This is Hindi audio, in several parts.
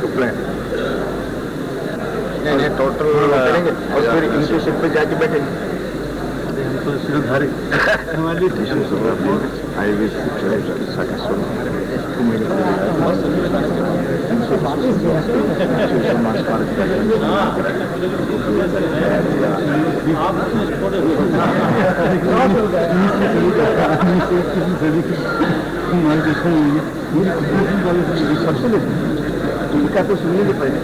प्लान नहीं टोटल करेंगे और फिर इनके शिप पे जाके बैठेंगे हमको सिरधारी हमारी आई विश उनका तो सुनने के पहले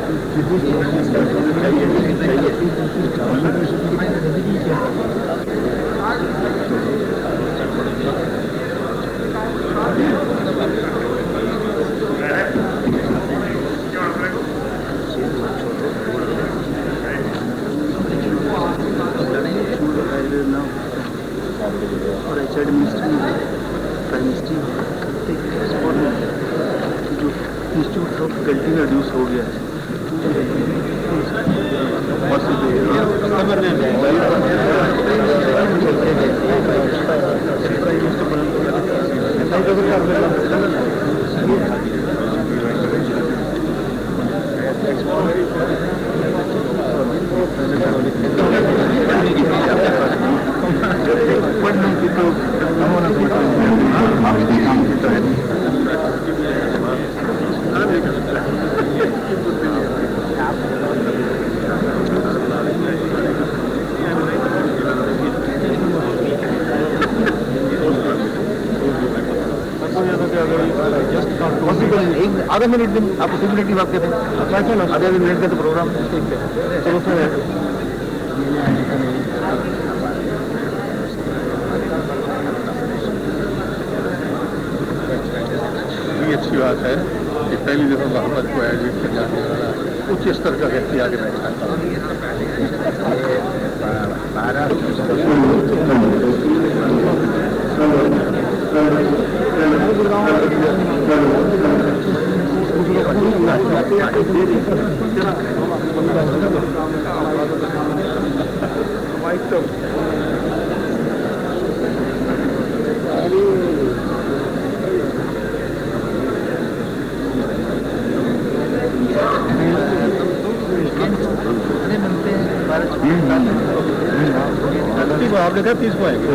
और एचआर मिनिस्ट्री प्राइम मिनिस्ट्री जो इंस्टीट्यूट ऑफ फैकल्टी का रिड्यूस हो गया है पढ़ने की तो आधा मिनट दिन आप पॉसिबिलिटी बात कहते हैं आधा मिनट का तो प्रोग्राम चलो फिर ये अच्छी बात है कि पहली दफा मोहम्मद को आयोजित किया जाने वाला उच्च स्तर का व्यक्ति आगे बैठा आपने कहा 30 को आएंगे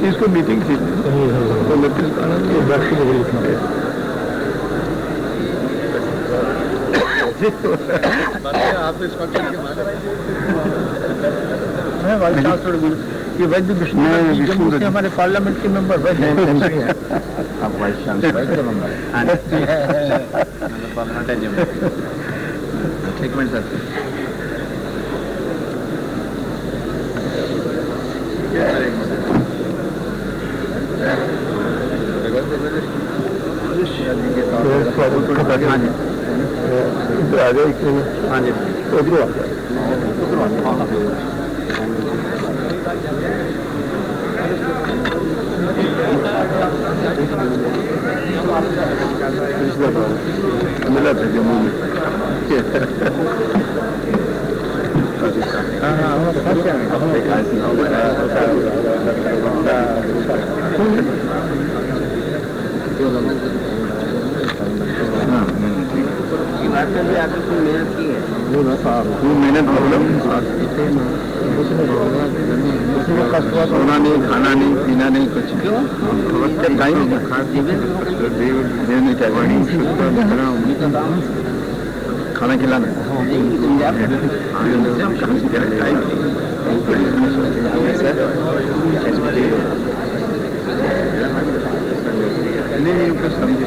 30 को मीटिंग थी तो 29 को आप इस फंक्शन के मैं वाइस चांसलर ये वैद्य विष्णु से हमारे पार्लियामेंट के मेंबर आप वाइस चांसलर के मेंबर एक मिनट सर आ जाए हाँ जी उधर मिला था जम्मू में मेहनत सोना नहीं खाना नहीं पीना नहीं कुछ टाइम खाना खिलाना नहीं कुछ समझे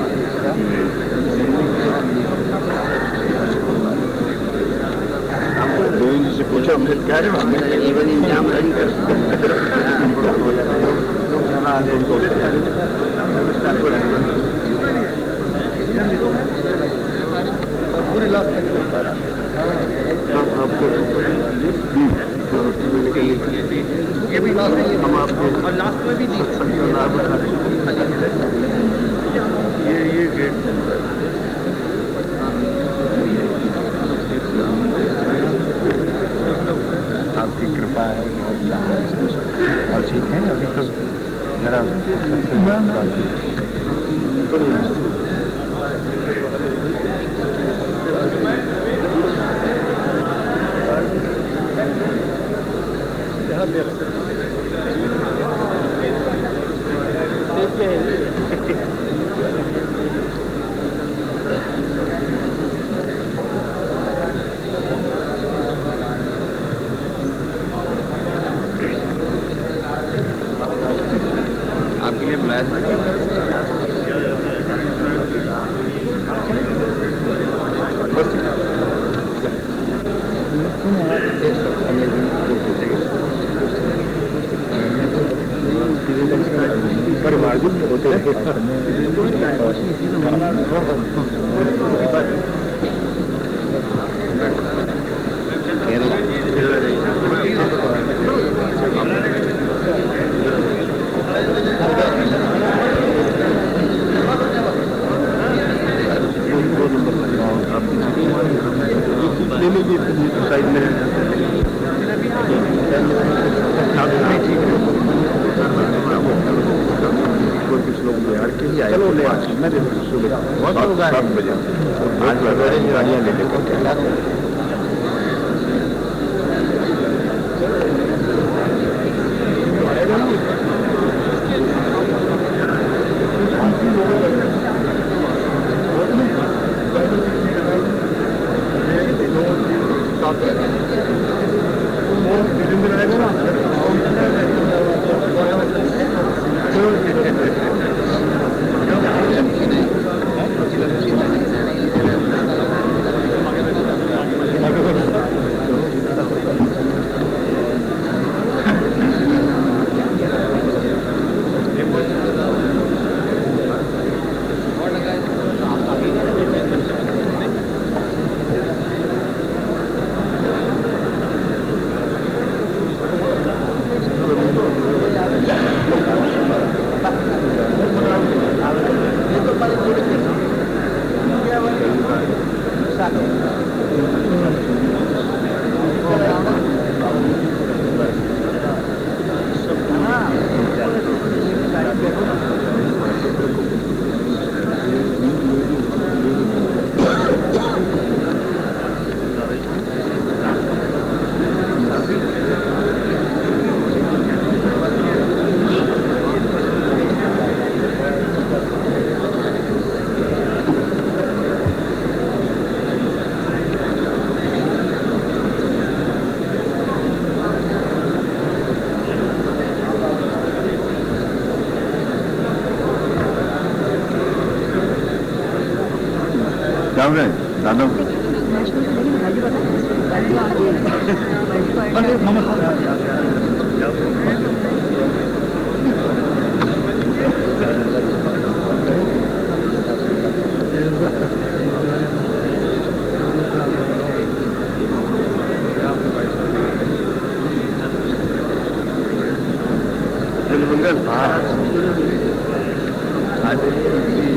से पूछो फिर क्या जीवन इंजाम नहीं कर पूरे लास्ट तक ये भी लास्ट है हम आपको और लास्ट में भी ये ग्रेट आपकी कृपा है और ठीक है अभी तो जरा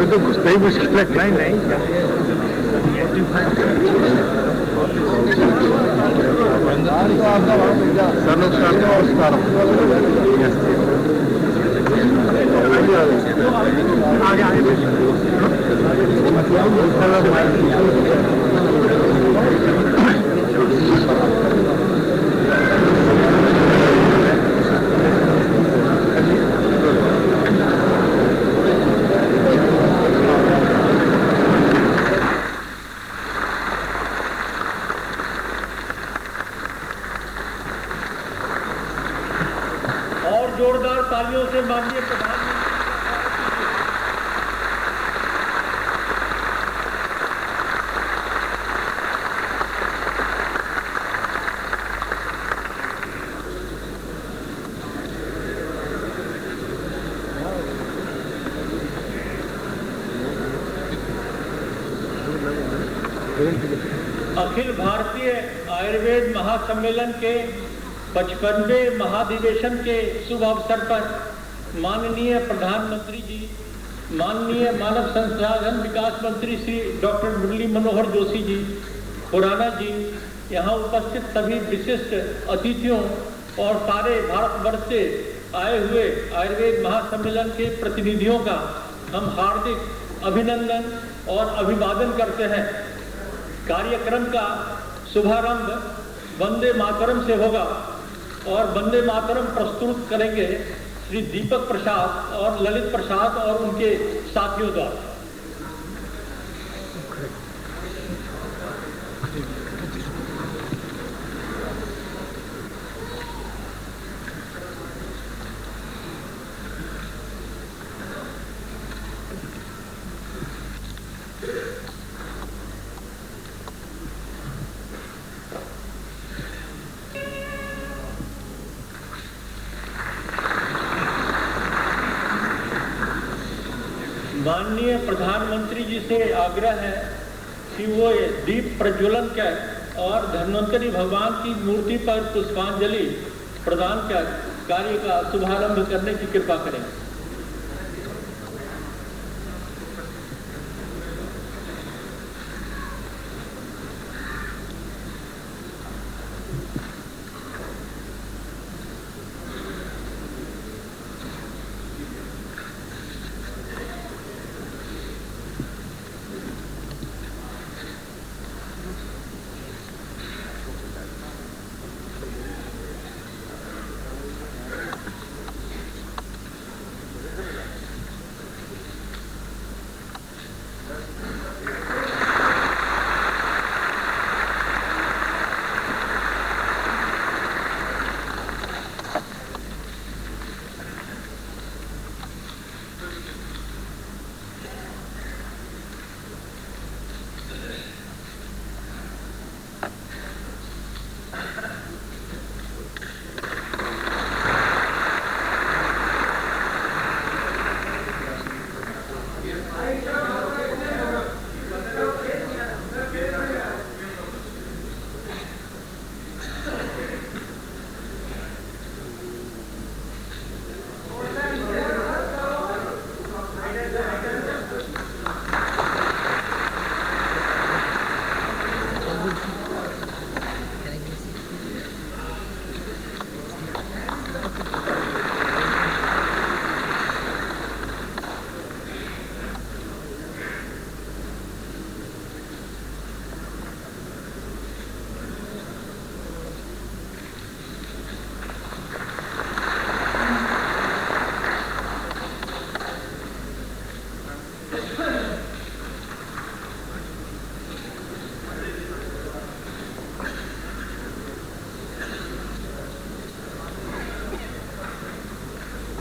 तो घुसते ही मुश्किल है। नहीं जोरदार तालियों से माननीय प्रधानमंत्री अखिल भारतीय आयुर्वेद महासम्मेलन के 55वें महाधिवेशन के शुभ अवसर पर माननीय प्रधानमंत्री जी, माननीय मानव संसाधन विकास मंत्री श्री डॉक्टर मुरली मनोहर जोशी जी, खुराना जी, यहाँ उपस्थित सभी विशिष्ट अतिथियों और सारे भारतवर्ष से आए हुए आयुर्वेद महासम्मेलन के प्रतिनिधियों का हम हार्दिक अभिनंदन और अभिवादन करते हैं। कार्यक्रम का शुभारंभ वंदे मातरम से होगा और वंदे मातरम प्रस्तुत करेंगे श्री दीपक प्रसाद और ललित प्रसाद और उनके साथियों द्वारा। माननीय प्रधानमंत्री जी से आग्रह है कि वो दीप प्रज्वलन कर और धन्वंतरी भगवान की मूर्ति पर पुष्पांजलि प्रदान कर कार्य का शुभारंभ करने की कृपा करें।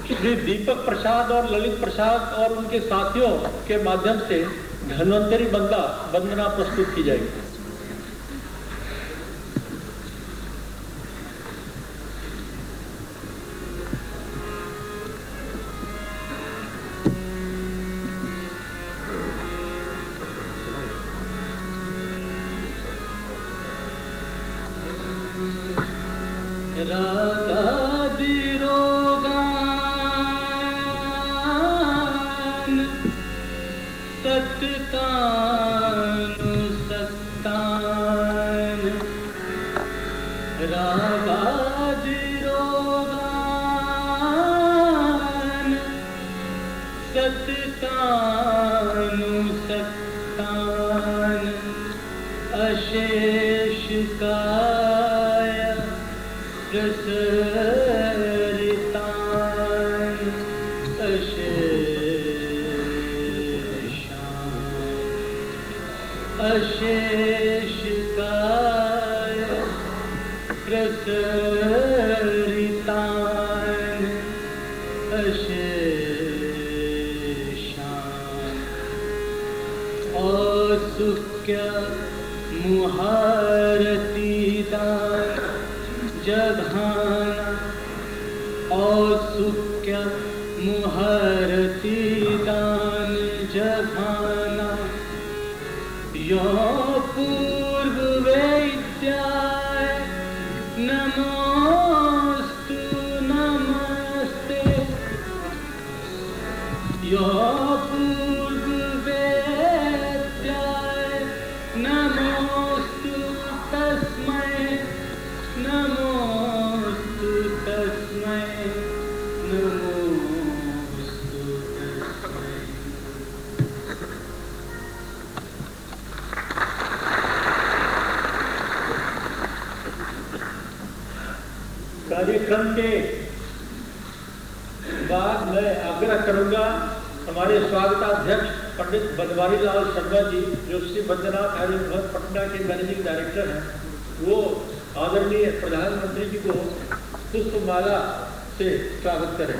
श्री दीपक प्रसाद और ललित प्रसाद और उनके साथियों के माध्यम से धन्वंतरी वंदना प्रस्तुत की जाएगी। कार्यक्रम के बाद मैं आग्रह करूंगा हमारे स्वागताध्यक्ष पंडित बनवारी लाल शर्मा जी, जो श्री वैद्यनाथ आयुर्वेद पटना के मैनेजिंग डायरेक्टर हैं, वो आदरणीय प्रधानमंत्री जी को पुष्पमाला से स्वागत करें।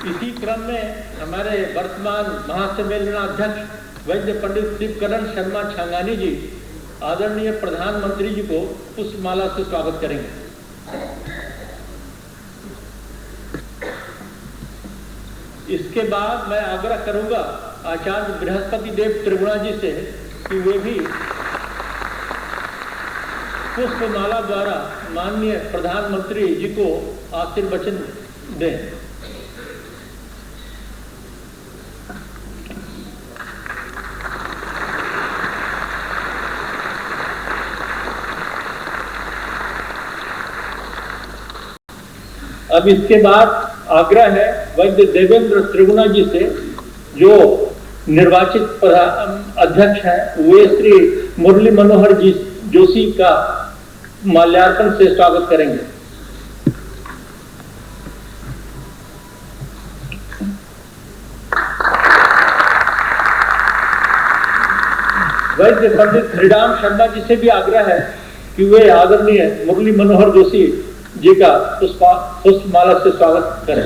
इसी क्रम में हमारे वर्तमान महासम्मेलनाध्यक्ष वैद्य पंडित शिवकरण शर्मा छांगानी जी आदरणीय प्रधानमंत्री जी को पुष्पमाला से स्वागत करेंगे। इसके बाद मैं आग्रह करूंगा आचार्य बृहस्पति देव त्रिगुणा जी से कि वे भी पुष्पमाला द्वारा माननीय प्रधानमंत्री जी को आशीर्वचन दें। अब इसके बाद आग्रह है वैद्य देवेंद्र त्रिगुणा जी से, जो निर्वाचित अध्यक्ष हैं, वे श्री मुरली मनोहर जी जोशी का माल्यार्पण से स्वागत करेंगे। वैद्य पंडित श्रीराम शर्मा जी से भी आग्रह है कि वे आदरणीय मुरली मनोहर जोशी जी का पुष्पमाला से स्वागत करें।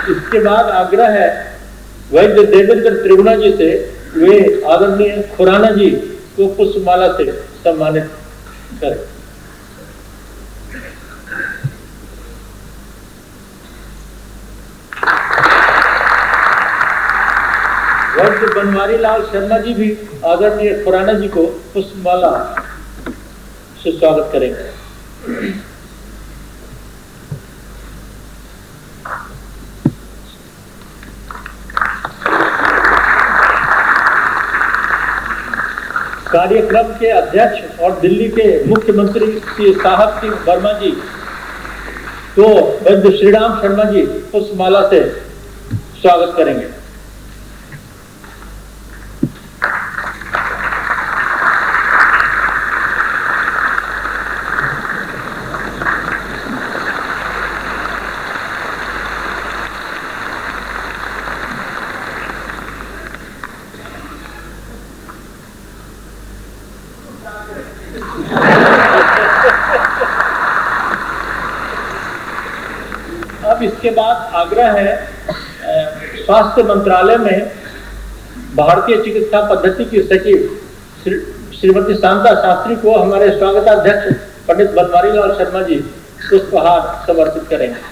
इसके बाद आग्रह है वैद्य देवेंद्र त्रिगुणा जी से, वे आदरणीय खुराना जी को पुष्पमाला से सम्मानित करें। वैद्य बनवारी लाल शर्मा जी भी आदरणीय खुराना जी को पुष्पमाला से स्वागत करेंगे। कार्यक्रम के अध्यक्ष और दिल्ली के मुख्यमंत्री श्री साहब सिंह वर्मा जी को वैद्य श्रीराम शर्मा जी पुष्पमाला से स्वागत करेंगे। अब इसके बाद आग्रह है स्वास्थ्य मंत्रालय में भारतीय चिकित्सा पद्धति की सचिव श्रीमती शांता शास्त्री को हमारे स्वागताध्यक्ष पंडित बनवारी लाल शर्मा जी पुष्पहार समर्पित करेंगे।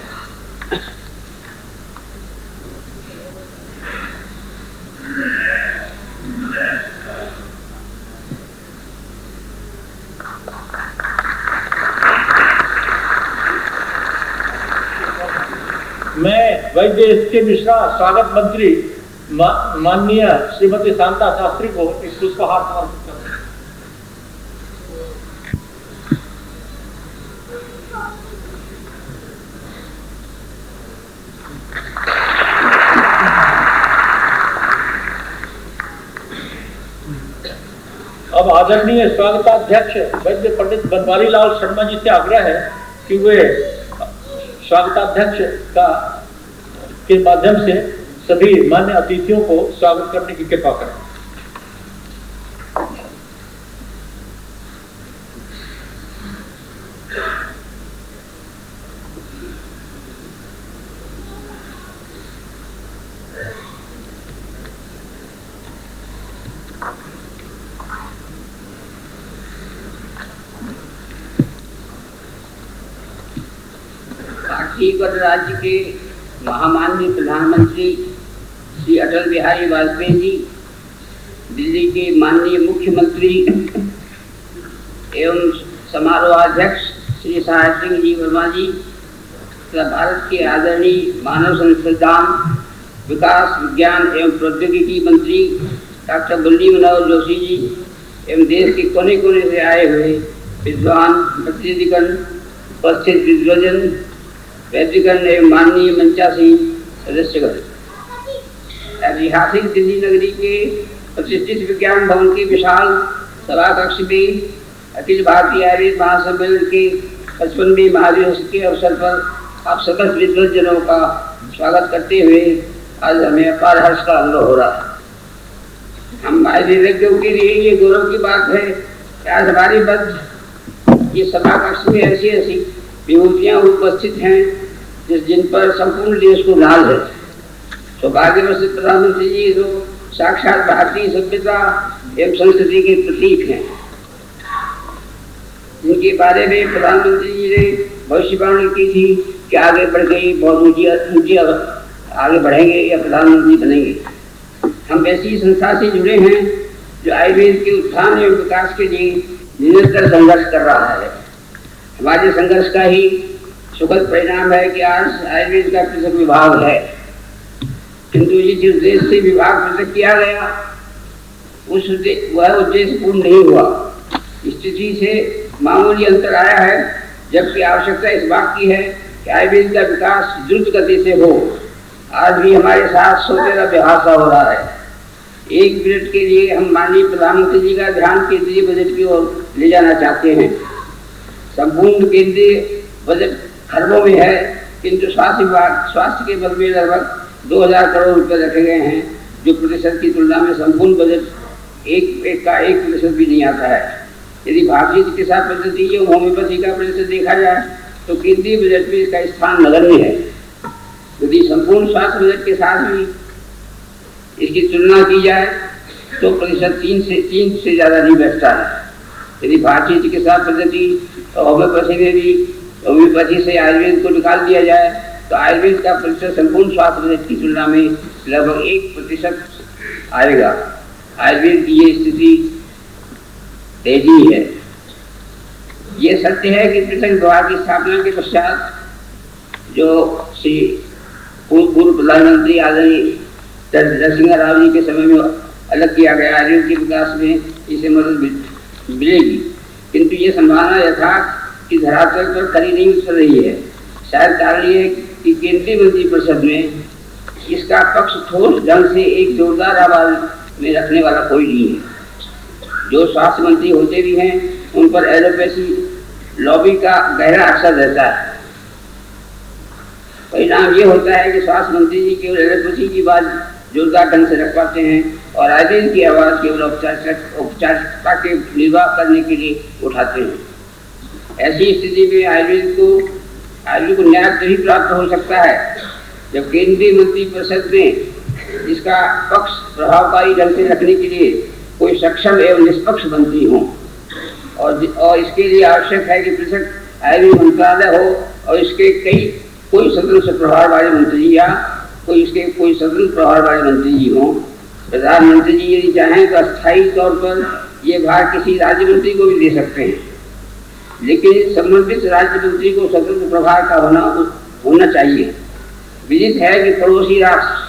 मैं वैद्य एस.के. मिश्रा स्वागत मंत्री माननीय श्रीमती शांता शास्त्री को एक पुष्पहार समर्पित करता हूं। अब आदरणीय स्वागताध्यक्ष वैद्य पंडित बनवारी लाल शर्मा जी से आग्रह है कि वे स्वागताध्यक्ष के माध्यम से सभी मान्य अतिथियों को स्वागत करने की कृपा करें। राज्य के महामाननीय प्रधानमंत्री श्री अटल बिहारी वाजपेयी जी, दिल्ली के माननीय मुख्यमंत्री एवं समारोहाध्यक्ष श्री साहब सिंह जी वर्मा जी, तथा भारत के आदरणीय मानव संसाधन विकास विज्ञान एवं प्रौद्योगिकी मंत्री डॉक्टर मुरली मनोहर जोशी जी एवं देश के कोने कोने से आए हुए विद्वान प्रतिनिधिगण, उपस्थित विद्वजन, वैद्यगण एवं माननीय मंचासीन सदस्यगण, ऐतिहासिक दिल्ली नगरी के प्रतिष्ठित विज्ञान भवन के विशाल सभा कक्ष में अखिल भारतीय आयुर्वेद महासम्मेलन के 55वें महादिवस के अवसर पर आप समस्त विद्वजनों का स्वागत करते हुए आज हमें अपार हर्ष का अनुभव हो रहा है। हम आयुर्वेदियों के लिए ये गौरव की बात है कि आज हमारी बद ये सभा कक्ष में ऐसी ऐसी विभूतियां उपस्थित हैं जिन पर संपूर्ण देश को नाज है। सौभाग्यवश प्रधानमंत्री जी जो साक्षात भारतीय सभ्यता एवं संस्कृति के प्रतीक हैं, जिनके बारे में प्रधानमंत्री जी ने भविष्यवाणी की थी कि आगे बढ़ गई बहुत ऊंची आगे बढ़ेंगे या प्रधानमंत्री बनेंगे। हम ऐसी संस्था से जुड़े हैं जो आयुर्वेद के उत्थान एवं विकास के लिए निरंतर संघर्ष कर रहा है। हमारे संघर्ष का ही सुखद परिणाम है कि आज आयुर्वेद का पृथक विभाग है, किंतु जिस उद्देश्य से विभाग पृथक किया गया वह उद्देश्य पूर्ण नहीं हुआ। स्थिति से मामूली अंतर आया है, जबकि आवश्यकता इस बात की है कि आयुर्वेद का विकास द्रुत गति से हो। आज भी हमारे साथ सोचेरा व्यवहार सा हो रहा है। एक मिनट के लिए हम माननीय प्रधानमंत्री जी का ध्यान केंद्रीय बजट की ओर ले जाना चाहते हैं। संपूर्ण केंद्रीय बजट खरबों में है, किंतु स्वास्थ्य के बल में लगभग 2000 करोड़ रुपए रखे गए हैं, जो प्रतिशत की तुलना में संपूर्ण बजट एक का 1% भी नहीं आता है। यदि भारतीय चिकित्सा पद्धति या होम्योपैथी का प्रतिशत देखा जाए तो केंद्रीय बजट में इसका स्थान नगण्य है। यदि संपूर्ण स्वास्थ्य बजट के साथ भी इसकी तुलना की जाए तो प्रतिशत 3 से ज़्यादा नहीं बैठता है। यदि भारतीय चिकित्सा पद्धति और होम्योपैथी में भी होम्योपैथी से आयुर्वेद को निकाल दिया जाए तो आयुर्वेद का प्रतिशत संपूर्ण स्वास्थ्य बजट की तुलना में लगभग 1% आएगा। आयुर्वेद की ये स्थिति तेजी है। ये सत्य है कि पृथक विभाग की स्थापना के पश्चात जो श्री पूर्व प्रधानमंत्री आदरणीय नरसिंह राव जी के समय में अलग किया गया आयुर्वेद के विकास में इसे मदद मिलेगी, किंतु ये संभावना यथार्थ की धरातल पर खरी नहीं उतर रही है। शायद कारण ये कि केंद्रीय मंत्रिपरिषद में इसका पक्ष ठोस ढंग से एक जोरदार आवाज में रखने वाला कोई नहीं है। जो स्वास्थ्य मंत्री होते भी हैं उन पर एलोपैथी लॉबी का गहरा असर रहता है। परिणाम ये होता है कि स्वास्थ्य मंत्री जी केवल एलोपैथी की बात जोरदार ढंग से रख पाते हैं और आयुर्वेद की आवाज़ केवल औपचारिकता के निर्वाह करने के लिए उठाते हैं। ऐसी स्थिति में आयुर्वेद को न्याय तभी प्राप्त हो सकता है जब केंद्रीय मंत्रिपरिषद में इसका पक्ष प्रभावकारी ढंग से रखने के लिए कोई सक्षम एवं निष्पक्ष मंत्री हो, और इसके लिए आवश्यक है कि पृथक आयुर्वेद मंत्रालय हो और इसके कोई स्वतंत्र प्रभार वाले मंत्री या कोई स्वतंत्र प्रभार वाले मंत्री जी हों। प्रधानमंत्री जी यदि चाहें तो अस्थायी तौर पर ये भार किसी राज्य मंत्री को भी दे सकते हैं, लेकिन संबंधित राज्य मंत्री को स्वतंत्र प्रभार का होना चाहिए। विदित है कि पड़ोसी राष्ट्र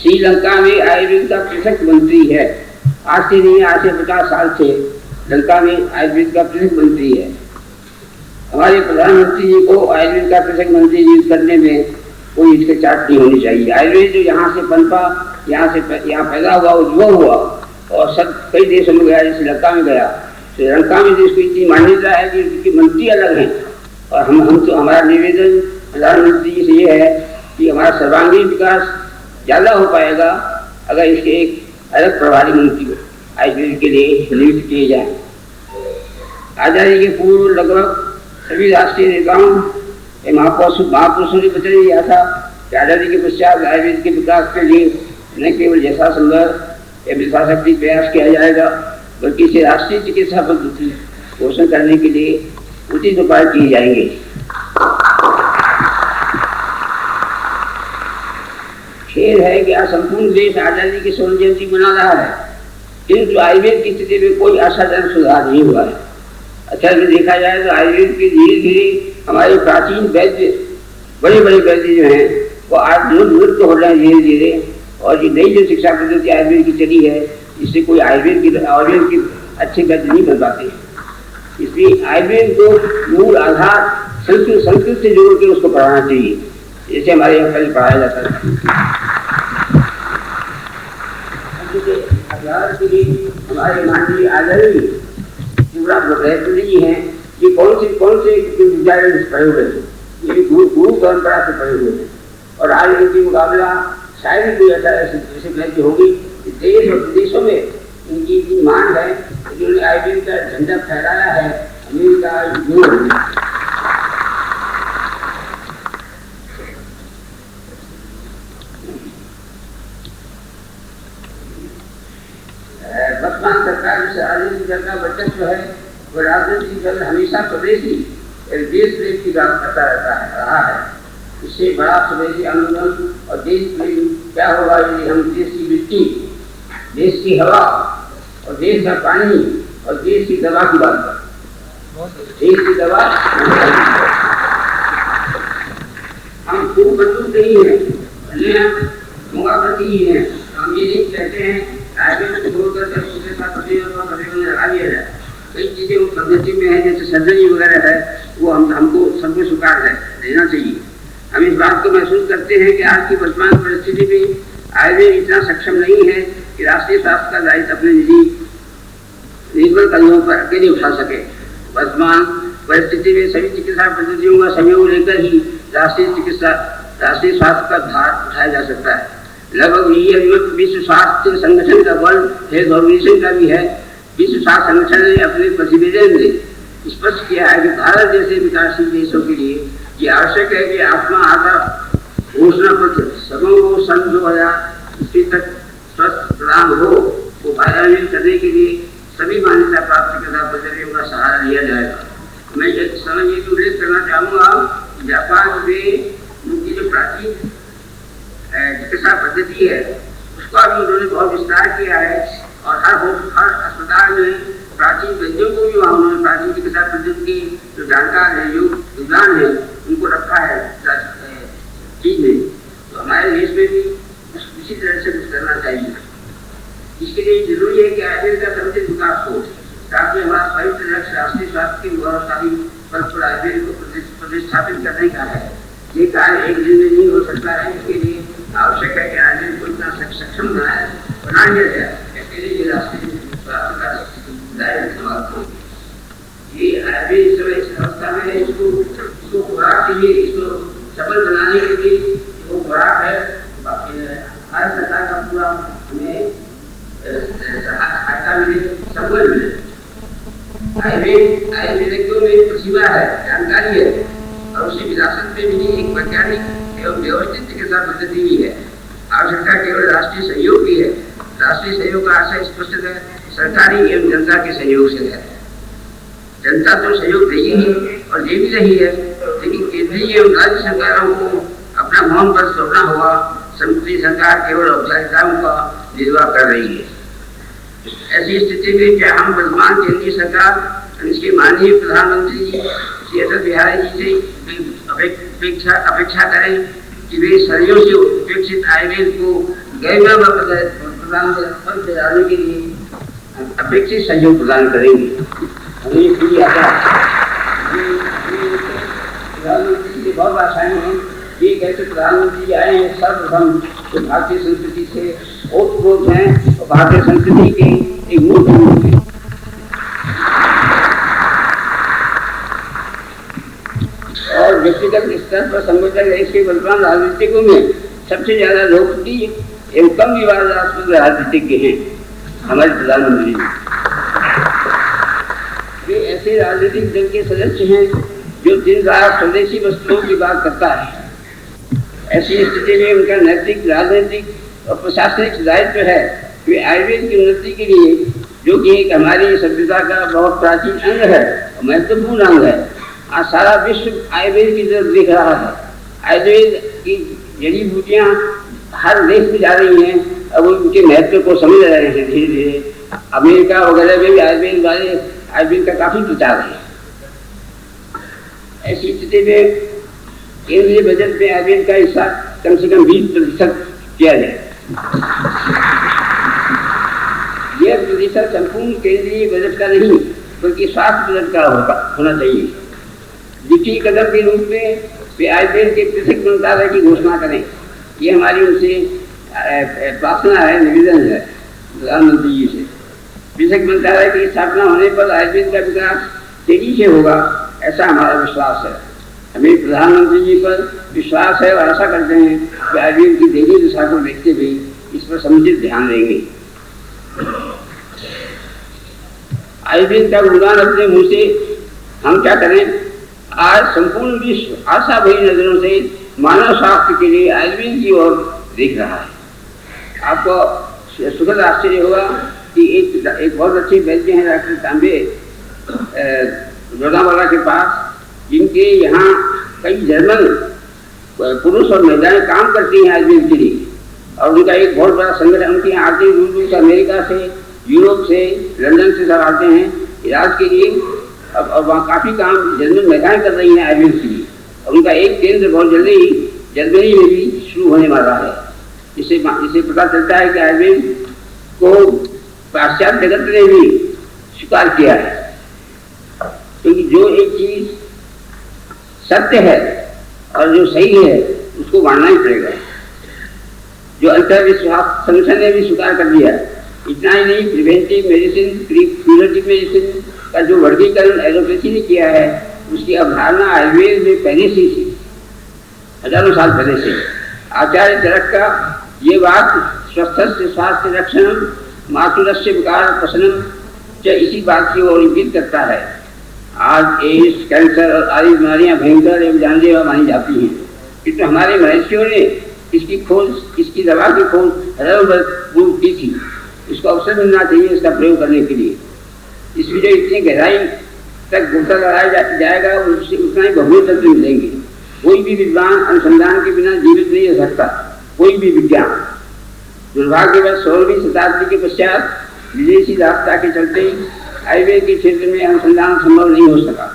श्रीलंका में आयुर्वेद का पृथक मंत्री है। आज से नहीं, आज से 50 साल से लंका में आयुर्वेद का पृथक मंत्री है। हमारे प्रधानमंत्री जी को आयुर्वेद का पृथक मंत्री नियुक्त करने में कोई हिचकिचाहट नहीं होनी चाहिए। आयुर्वेद जो यहाँ से पनपा, यहाँ पैदा हुआ, उद्भव हुआ और सब कई देशों में गया, जैसे लंका में गया। श्रीलंका में देश को इतनी मान्यता है कि उसके मंत्री अलग हैं, और हम तो हमारा निवेदन प्रधानमंत्री जी से ये है कि हमारा सर्वांगीण विकास ज़्यादा हो पाएगा अगर इसके एक अलग प्रभारी मंत्री आयुर्वेद के लिए नियुक्त किए जाए। आज़ादी के पूर्व लगभग सभी राष्ट्रीय नेताओं महापुरुषों ने वचन दिया था कि आज़ादी के पश्चात आयुर्वेद के विकास के लिए न केवल यथासंभव एवं यथाशक्ति प्रयास किया जाएगा, बल्कि इसे राष्ट्रीय चिकित्सा पद्धति पोषण करने के लिए उचित उपाय किए जाएंगे। खेद है कि आज संपूर्ण देश आज़ादी की स्वर्ण जयंती मना रहा है, किंतु आयुर्वेद की स्थिति में कोई आशाजनक सुधार नहीं हुआ है। अच्छा से देखा जाए तो आयुर्वेद के धीरे धीरे हमारे प्राचीन वैद्य, बड़े बड़े वैद्य जो हैं वो आज लुप्त हो रहे हैं धीरे धीरे, और ये नई जो शिक्षा पद्धति आयुर्वेद की चली है इससे कोई आयुर्वेद की अच्छे वैद्य नहीं बन पाते। इसलिए आयुर्वेद को मूल आधार संस्कृत से जोड़ के उसको पढ़ाना चाहिए, जैसे हमारे यहाँ पहले पढ़ाया जाता था। हमारे माननीय आदरणीय जी हैं, ये कौन से विद्यालय पढ़े हुए हैं, ये गुरु परंपरा से पढ़े हुए हैं, और आज इनकी मुकाबला शायद कोई ऐसी गलती होगी। देश और विदेशों में इनकी इतनी मांग है, जिन्होंने आईबीएम का झंडा फहराया है अमेरिका, यूरोप। वर्तमान सरकार जिस राजनीतिक दल का वर्चस्व है, वो राजनीतिक दल हमेशा स्वदेशी देश प्रेम की बात करता रहा है। इससे बड़ा स्वदेशी आंदोलन और देश प्रेम क्या होगा यदि हम देश की मिट्टी, देश की हवा और देश का पानी और देश की दवा की बात करें। देश की दवा हम खूब बंदूक नहीं है, मुआवजा ही है। हम ये नहीं कहते हैं लगा दिया जाए। कई चीजें उस पद्धति में है, जैसे सर्जरी वगैरह है, वो हमको सबको स्वीकार है, देना चाहिए। हम इस बात को महसूस करते हैं कि आज की वर्तमान परिस्थिति में आयुर्वेद इतना सक्षम नहीं है कि राष्ट्रीय स्वास्थ्य का दायित्व अपने निजी निर्भर कर्मियों पर अकेले उठा सके। वर्तमान परिस्थिति में सभी चिकित्सा पद्धतियों का सहयोग लेकर ही राष्ट्रीय स्वास्थ्य का भार उठाया जा सकता है। लगभग यही अभिमत विश्व स्वास्थ्य संगठन का वर्ल्ड हेल्थ ऑर्गेनाइजेशन का भी है। विश्व स्वास्थ्य संगठन ने अपने प्रतिवेदन में स्पष्ट किया है कि भारत जैसे विकासशील देशों के लिए ये आवश्यक है कि आत्मा आधार घोषणा पत्र सबों को सन 2020 तक स्वस्थ प्रदान हो, वो कार्यान्वित करने के लिए सभी मान्यता प्राप्त चिकित्सा पद्धतियों का सहारा लिया जाएगा। मैं इस समय ये उल्लेख करना चाहूँगा कि जापान में उनकी जो प्राचीन चिकित्सा पद्धति है उसका भी उन्होंने बहुत विस्तार किया है और हर अस्पताल में प्राचीन वैद्यों को भी वहाँ उन्होंने प्राचीन चिकित्सा पद्धति की जो जानकार है, जो विद्वान है, उनको रखा है चीज में। तो हमारे देश में भी इसी तरह से कुछ करना चाहिए। इसके लिए जरूरी है कि आयुर्वेद का समुचित विकास हो, ताकि हमारा संयुक्त लक्ष्य राष्ट्रीय स्वास्थ्य की गौरवशाली पद पर आयुर्वेद को प्रतिष्ठापित करने का है। ये कार्य एक दिन में नहीं हो सकता है। इसके लिए आवश्यक है कि आयुर्वेद को इतना सक्षम बना दिया जाए। इसके लिए राष्ट्रीय स्वास्थ्य का दायित्व हो। ये आयुर्वेद इस समय इस अवस्था में है, इसको खुराक चाहिए, इसको सफल बनाने के लिए वो खुराक है। हर सरकार का पूरा हमें सहायता मिले, सबल मिले। आयुर्वेदिकों में प्रतिभा है, जानकारी है और उसी विरासत में मिली एक वैज्ञानिक एवं व्यवस्थित चिकित्सा पद्धति भी है। आवश्यकता केवल राष्ट्रीय सहयोग की है। राष्ट्रीय सहयोग का आशय स्पष्ट है, सरकारी एवं जनता के सहयोग से है। जनता तो सहयोग दे ही और दे भी रही है, लेकिन केंद्रीय एवं राज्य सरकारों को अपना मौन पर छोड़ना होगा। संघीय सरकार केवल औपचारिकताओं का निर्वाह कर रही है। ऐसी स्थिति में क्या हम वर्तमान केंद्रीय सरकार इसके माननीय प्रधानमंत्री श्री अटल बिहारी जी से अपेक्षा करें कि वे सदियों से उपेक्षित आयुर्वेद को गरिमा प्रदान दिलाने के लिए अपेक्षित सहयोग प्रदान करेंगे। हमें पूरी आशा प्रधानमंत्री की बहुत आशाएं हैं। ये कैसे प्रधानमंत्री आए हैं, सर्वप्रथम तो भारतीय संस्कृति से ओतप्रोत हैं और भारतीय संस्कृति के एक मूल रूप है। और व्यक्तिगत स्तर पर संवेदन देश के वर्तमान राजनीतिकों में सबसे ज्यादा लोकप्रिय एवं कम विवादास्पद राजनीतिज्ञ हैं हमारे प्रधानमंत्री। वे ऐसे राजनीतिक दल के सदस्य हैं जो दिन रात स्वदेशी वस्तुओं की बात करता है। ऐसी स्थिति में उनका नैतिक, राजनीतिक और प्रशासनिक दायित्व है कि आयुर्वेद की उन्नति के लिए, जो कि एक हमारी सभ्यता का बहुत प्राचीन अंग है और महत्वपूर्ण अंग है, आज सारा विश्व आयुर्वेद की तरफ देख रहा है। आयुर्वेद की जड़ी बूटियाँ हर देश में जा रही हैं, अब उनके महत्व को समझ रहे हैं धीरे धीरे। अमेरिका वगैरह में भी आयुर्वेद का काफी प्रचार है। ऐसी स्थिति में केंद्रीय बजट में आयुर्वेद का हिस्सा कम से कम 20% किया जाए। यह प्रतिशत संपूर्ण केंद्रीय बजट का नहीं बल्कि स्वास्थ्य बजट का होना चाहिए। द्वितीय कदम के रूप में वे आयुर्वेद के पृथक मंत्रालय की घोषणा करें। ये हमारी उनसे प्रार्थना है, निवेदन है प्रधानमंत्री जी से। पृथक मंत्रालय की स्थापना होने पर आयुर्वेद का विकास तेजी से होगा, ऐसा हमारा विश्वास है। हमें प्रधानमंत्री जी पर विश्वास है और आशा करते हैं कि आयुर्वेद की दैनिक दशा को देखते हुए इस पर समुचित ध्यान देंगे। आयुर्वेद का गुणगान अपने मुंह से हम क्या करें। आज संपूर्ण विश्व आशा भरी नजरों से मानव स्वास्थ्य के लिए आयुर्वेद की ओर देख रहा है। आपको सुखद आश्चर्य होगा कि एक बहुत अच्छे वैद्य हैं डॉक्टर तांबे लोनावाला के पास, जिनके यहाँ कई जर्मन पुरुष और महिलाएं काम करती हैं आयुर्वेद के लिए, और उनका एक बहुत बड़ा संगठन उनके यहाँ आते हैं, दूर दूर से अमेरिका से, यूरोप से, लंदन से सब आते हैं इलाज के लिए। अब वहाँ काफ़ी काम जर्मन महिलाएं कर रही हैं आयुर्वेद के लिए, और उनका एक केंद्र बहुत जल्दी ही जर्मनी में भी शुरू होने वाला है। इससे पता चलता है कि आयुर्वेद को पाश्चात्य जगत ने भी स्वीकार किया है, क्योंकि जो एक चीज सत्य है और जो सही है उसको मानना ही पड़ेगा। जो अंतर्विश्वास संगठन ने भी स्वीकार कर दिया। इतना ही नहीं, प्रिवेंटिव मेडिसिन, क्यूरेटिव मेडिसिन का जो वर्गीकरण एलोपैथी ने किया है, उसकी अवधारणा आयुर्वेद में पहले से थी, हजारों साल पहले से। आचार्य चरक का ये बात स्वस्थ स्वास्थ्य रक्षण मातुरस्य विकार प्रसन्नम इसी बात की ओर इंगित करता है। आज एड्स, कैंसर और आदि बीमारियां भयंकर एवं जानलेवा मानी जाती हैं, किंतु हमारे महर्षियों ने इसकी खोज, इसकी दवा की खोज हजारों वर्ष पूर्व की थी। इसको अवसर मिलना चाहिए इसका प्रयोग करने के लिए। इस विजय इतनी गहराई तक गोता लगाया जाएगा और उससे उतना ही बहुमूल्य तत्व मिलेंगे। कोई भी विद्वान अनुसंधान के बिना जीवित नहीं रह सकता, कोई भी विज्ञान। दुर्भाग्यवश 16वीं शताब्दी के पश्चात विदेशी रास्ता के चलते आयुर्वेद के क्षेत्र में अनुसंधान संभव नहीं हो सका।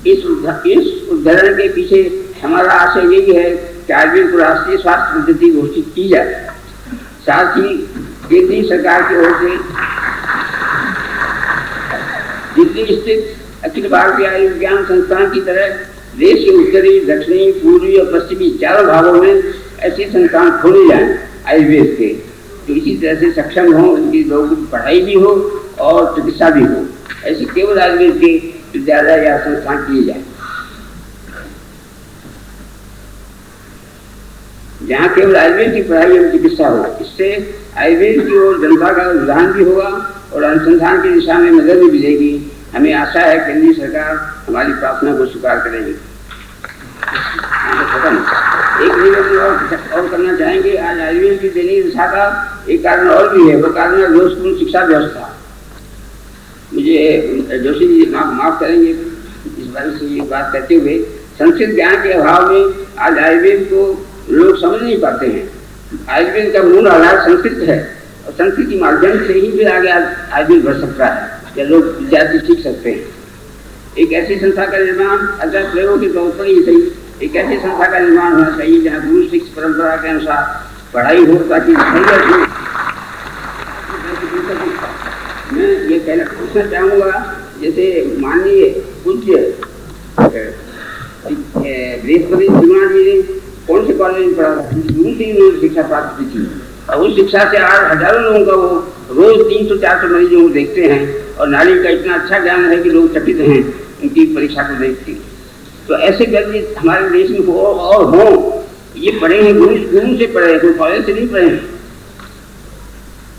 इस उदाहरण के पीछे हमारा आशय यही है कि आयुर्वेद को राष्ट्रीय स्वास्थ्य पद्धति घोषित की जाए। साथ ही केंद्रीय सरकार की ओर से दिल्ली स्थित अखिल भारतीय आयुर्विज्ञान संस्थान की तरह देश के उत्तरी, दक्षिणी, पूर्वी और पश्चिमी चारों भागों में ऐसे संस्थान खोले जाएं आयुर्वेद के, तो इसी तरह से सक्षम हो, उनकी लोगों की पढ़ाई भी हो और चिकित्सा भी हो। ऐसे केवल आयुर्वेद के विद्यालय या संस्थान किए जाए, जहाँ केवल आयुर्वेद की पढ़ाई एवं चिकित्सा हो। इससे आयुर्वेद की ओर जनता का रुझान भी होगा और अनुसंधान की दिशा में मदद भी मिलेगी। हमें आशा है केंद्रीय सरकार हमारी प्रार्थना को स्वीकार करेगी। एक निवेदन और करना चाहेंगे। आज आयुर्वेद की दैनिक दशा का एक कारण और भी है, वो कारण है दोषपूर्ण शिक्षा व्यवस्था। मुझे जोशी जी माफ करेंगे इस बारे से ये बात करते हुए, संस्कृत ज्ञान के अभाव में आज आयुर्वेद को लोग समझ नहीं पाते हैं। आयुर्वेद का मूल आधार संस्कृत है और संस्कृत के माध्यम से ही फिर आगे आयुर्वेद बढ़ सकता है या लोग विद्यार्थी सीख सकते हैं। एक ऐसी संस्था का निर्माण, अगर प्रयोग के तौर पर ही सही, एक ऐसी संस्था का निर्माण होना चाहिए जहाँ गुरु शिक्ष परंपरा के अनुसार पढ़ाई हो, ताकि मैं ये कहना पूछना चाहूँगा, जैसे माननीय पूज्य बृहस्पति त्रिगुणा जी ने कौन से कॉलेज में पढ़ा था, गुरु से उन्होंने शिक्षा प्राप्त की थी, और उस शिक्षा से आज हजारों लोगों का वो रोज 300-400 मरीजों को देखते हैं और नाड़ी का इतना अच्छा ज्ञान है कि लोग चकित हैं उनकी परीक्षा को देखते। तो ऐसे व्यक्ति हमारे देश में हो और हो, ये पढ़े हैं गुरु से पढ़े हैं, कोई कॉलेज से नहीं पढ़े हैं।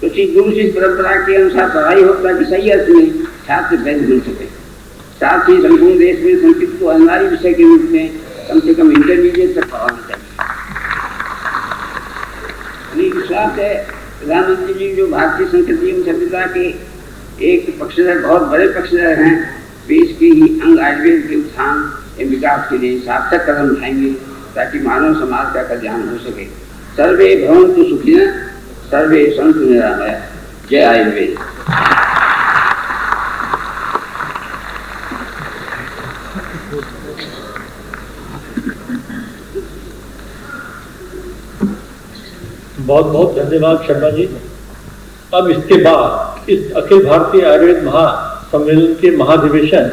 तो गुरु शिष्य परंपरा के अनुसार पढ़ाई हो ताकि सही अर्थ में छात्र वैध बन सके। साथ ही संपूर्ण देश में संस्कृत को अनिवार्य विषय के रूप में कम से कम इंटरमीडिएट तक पढ़ाना चाहिए। विश्वास है प्रधानमंत्री जी जो भारतीय संस्कृति एवं सभ्यता के एक पक्षधर, बहुत बड़े पक्षधर हैं, देश के ही अंग आयुर्वेद के उत्थान एवं विकास के लिए सार्थक कदम उठाएंगे ताकि मानव समाज का कल्याण हो सके। सर्वे भवन्तु सुखिनः, सर्वे सन्तु निरामयाः। जय आयुर्वेद। बहुत बहुत धन्यवाद शर्मा जी। अब इसके बाद इस अखिल भारतीय आयुर्वेद महासम्मेलन के महाधिवेशन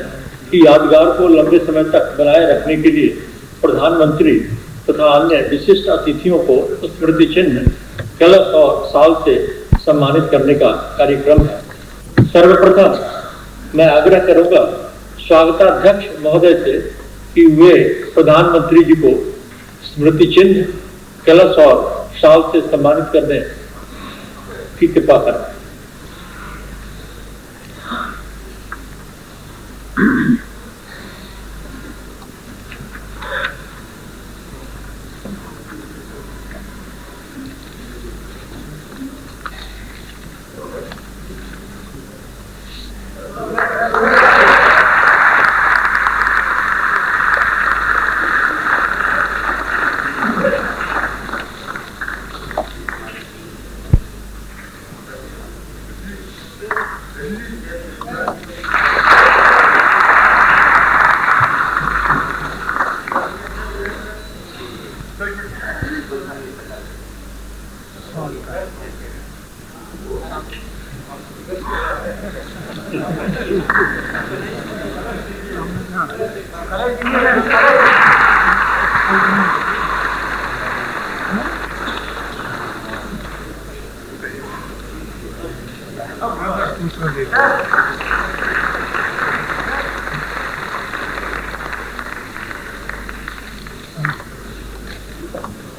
की यादगार को लंबे समय तक बनाए रखने के लिए प्रधानमंत्री तथा अन्य विशिष्ट अतिथियों को स्मृति चिन्ह, कलश और साल से सम्मानित करने का कार्यक्रम है। सर्वप्रथम मैं आग्रह करूंगा स्वागताध्यक्ष महोदय से कि वे प्रधानमंत्री जी को स्मृति चिन्ह, कलश और शाल से सम्मानित करने की कृपा करें।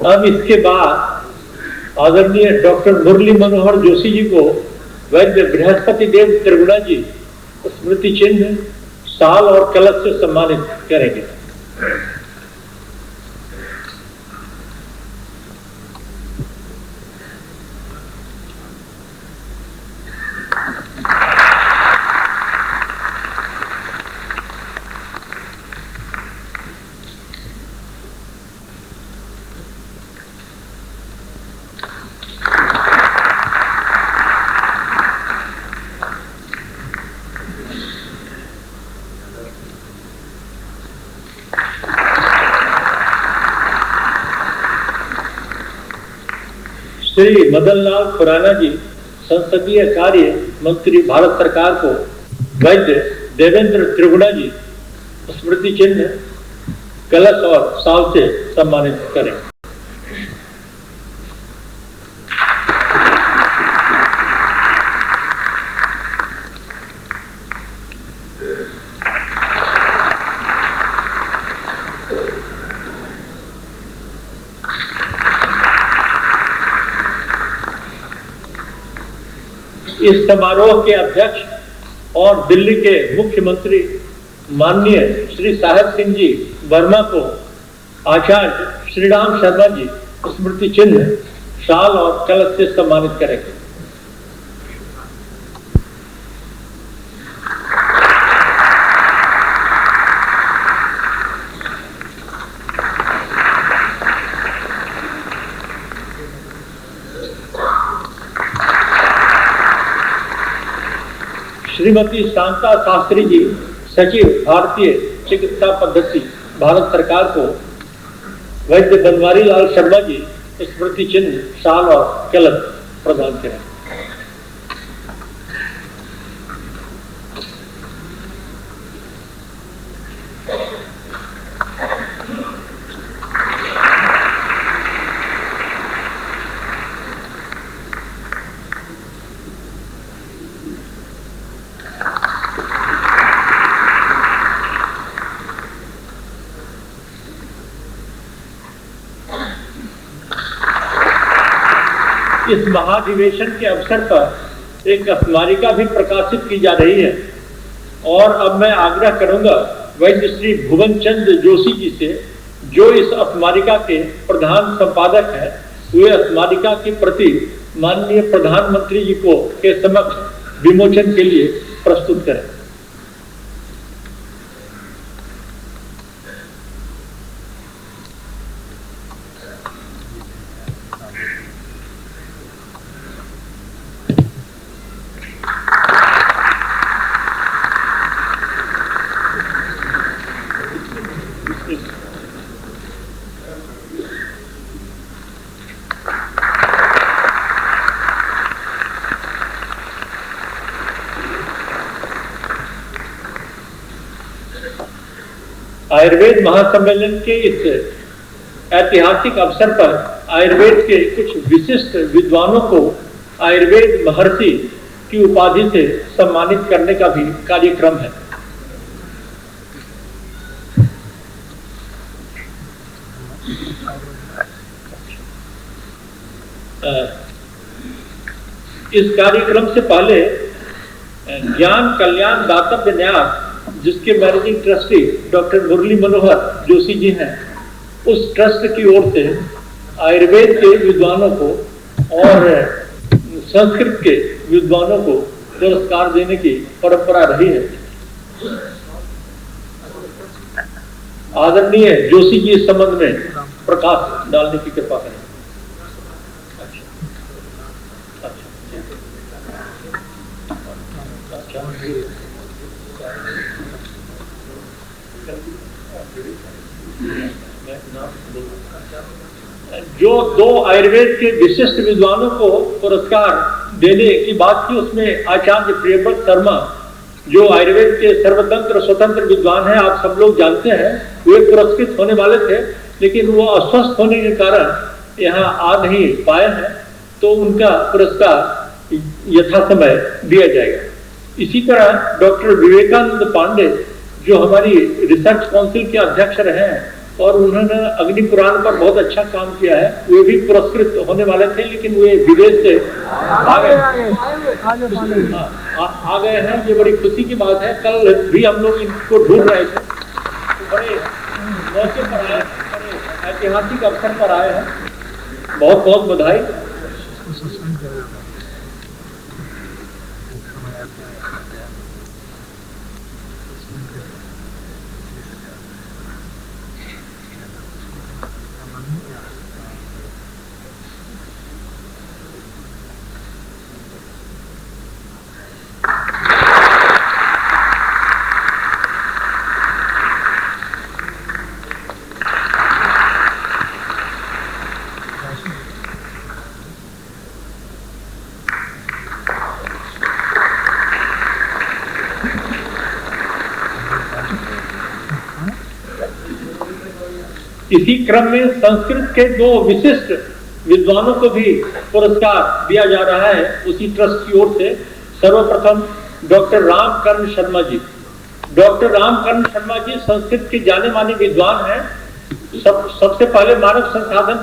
अब इसके बाद आदरणीय डॉक्टर मुरली मनोहर जोशी जी को वैद्य बृहस्पति देव त्रिगुणा जी स्मृति चिन्ह, शाल और कलश से सम्मानित करेंगे। श्री मदन लाल खुराना जी संसदीय कार्य मंत्री भारत सरकार को वैद्य देवेंद्र त्रिगुणा जी स्मृति चिन्ह, कलश और शाल से सम्मानित करें। इस समारोह के अध्यक्ष और दिल्ली के मुख्यमंत्री माननीय श्री साहेब सिंह जी वर्मा को आचार्य श्री राम शर्मा जी स्मृति चिन्ह, शाल और कलश से सम्मानित करेंगे। श्रीमती शांता शास्त्री जी सचिव भारतीय चिकित्सा पद्धति भारत सरकार को वैद्य बनवारी लाल शर्मा जी स्मृति चिन्ह, शाल और कलश प्रदान करें। इस महाधिवेशन के अवसर पर एक स्मारिका भी प्रकाशित की जा रही है और अब मैं आग्रह करूंगा वैद्य श्री भुवन चंद जोशी जी से, जो इस स्मारिका के प्रधान संपादक हैं, वे स्मारिका की प्रति माननीय प्रधानमंत्री जी को के समक्ष विमोचन के लिए प्रस्तुत करें। आयुर्वेद महासम्मेलन के इस ऐतिहासिक अवसर पर आयुर्वेद के कुछ विशिष्ट विद्वानों को आयुर्वेद महर्षि की उपाधि से सम्मानित करने का भी कार्यक्रम है। इस कार्यक्रम से पहले ज्ञान कल्याण दातव्य न्यास, जिसके managing trustee doctor Murli Manohar Joshi ji हैं, उस ट्रस्ट की ओर से आयुर्वेद के विद्वानों को और संस्कृत के विद्वानों को पुरस्कार देने की परंपरा रही है। आदरणीय जोशी जी इस संबंध में प्रकाश डालने की कृपा करें। जो 2 आयुर्वेद के विशिष्ट विद्वानों को पुरस्कार देने की बात की, उसमें आचार्य प्रियव्रत शर्मा, जो आयुर्वेद के सर्वतंत्र स्वतंत्र विद्वान हैं, आप सब लोग जानते हैं, वे पुरस्कृत होने वाले थे, लेकिन वो अस्वस्थ होने के कारण यहाँ आ नहीं पाए हैं, तो उनका पुरस्कार यथासमय दिया जाएगा। इसी तरह डॉक्टर विवेकानंद पांडे, जो हमारी रिसर्च काउंसिल के अध्यक्ष रहे हैं और उन्होंने अग्नि पुराण पर बहुत अच्छा काम किया है, वे भी पुरस्कृत होने वाले थे, लेकिन वे विदेश से आ गए हैं। ये बड़ी खुशी की बात है। कल भी हम लोग इनको ढूंढ रहे थे, तो बड़े मौके पर आए, बड़े ऐतिहासिक अवसर पर आए हैं। बहुत बहुत बधाई। इसी क्रम में संस्कृत के 2 विशिष्ट विद्वानों को भी पुरस्कार दिया जा रहा है उसी ट्रस्ट की ओर से। सर्वप्रथम डॉक्टर रामकर्ण शर्मा जी। डॉक्टर रामकर्ण शर्मा जी संस्कृत के जाने माने विद्वान हैं। सबसे पहले मानव संसाधन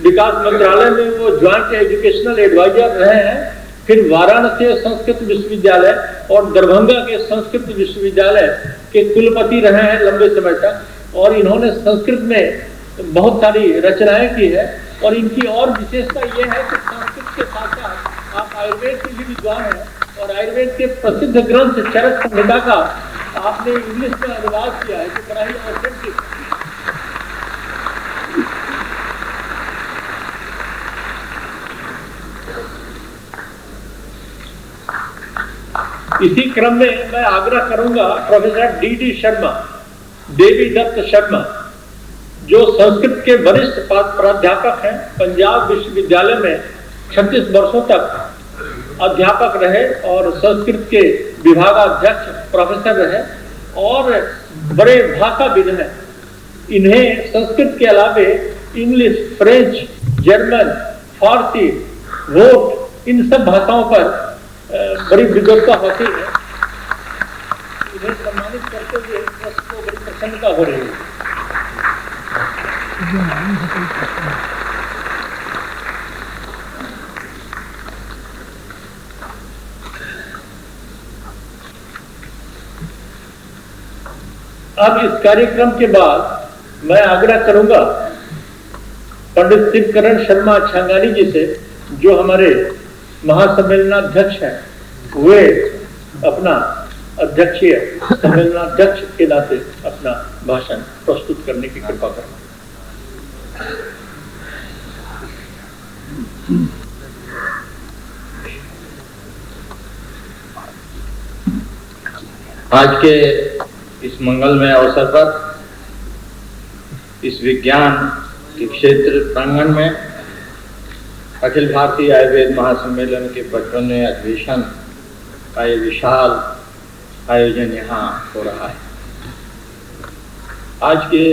विकास मंत्रालय में वो ज्वाइंट एजुकेशनल एडवाइजर रहे हैं, फिर वाराणसी संस्कृत विश्वविद्यालय और दरभंगा के संस्कृत विश्वविद्यालय के कुलपति रहे हैं लंबे समय तक, और इन्होंने संस्कृत में बहुत सारी रचनाएं की है। और इनकी और विशेषता ये है कि संस्कृत के साथ साथ आप आयुर्वेद के भी विद्वान हैं, और आयुर्वेद के प्रसिद्ध ग्रंथ चरक संहिता का आपने इंग्लिश में अनुवाद किया है, जो बड़ा ही ऑथेंटिक। इसी क्रम में मैं आग्रह करूंगा प्रोफेसर डी शर्मा, देवी दत्त शर्मा, जो संस्कृत के वरिष्ठ प्राध्यापक हैं, पंजाब विश्वविद्यालय में 36 वर्षों तक अध्यापक रहे और संस्कृत के विभागाध्यक्ष प्रोफेसर रहे और बड़े भाषाविद हैं। इन्हें संस्कृत के अलावे इंग्लिश, फ्रेंच, जर्मन, फारसी, वोट, इन सब भाषाओं पर बड़ी विद्वत्ता होती है। इन्हें सम्मानित करते हुए ट्रस्ट को बड़ी प्रसन्नता हो रही है। अब इस कार्यक्रम के बाद मैं आग्रह करूंगा पंडित शिवकरण शर्मा छांगानी जी से, जो हमारे महासम्मेलनाध्यक्ष हैं, वे अपना अध्यक्षीय सम्मेलनाध्यक्ष के नाते अपना भाषण प्रस्तुत करने की कृपा करना। आज के इस मंगलमय अवसर पर इस विज्ञान के क्षेत्र प्रांगण में अखिल भारतीय आयुर्वेद महासम्मेलन के 55वें अधिवेशन का ये विशाल आयोजन यहाँ हो रहा है। आज के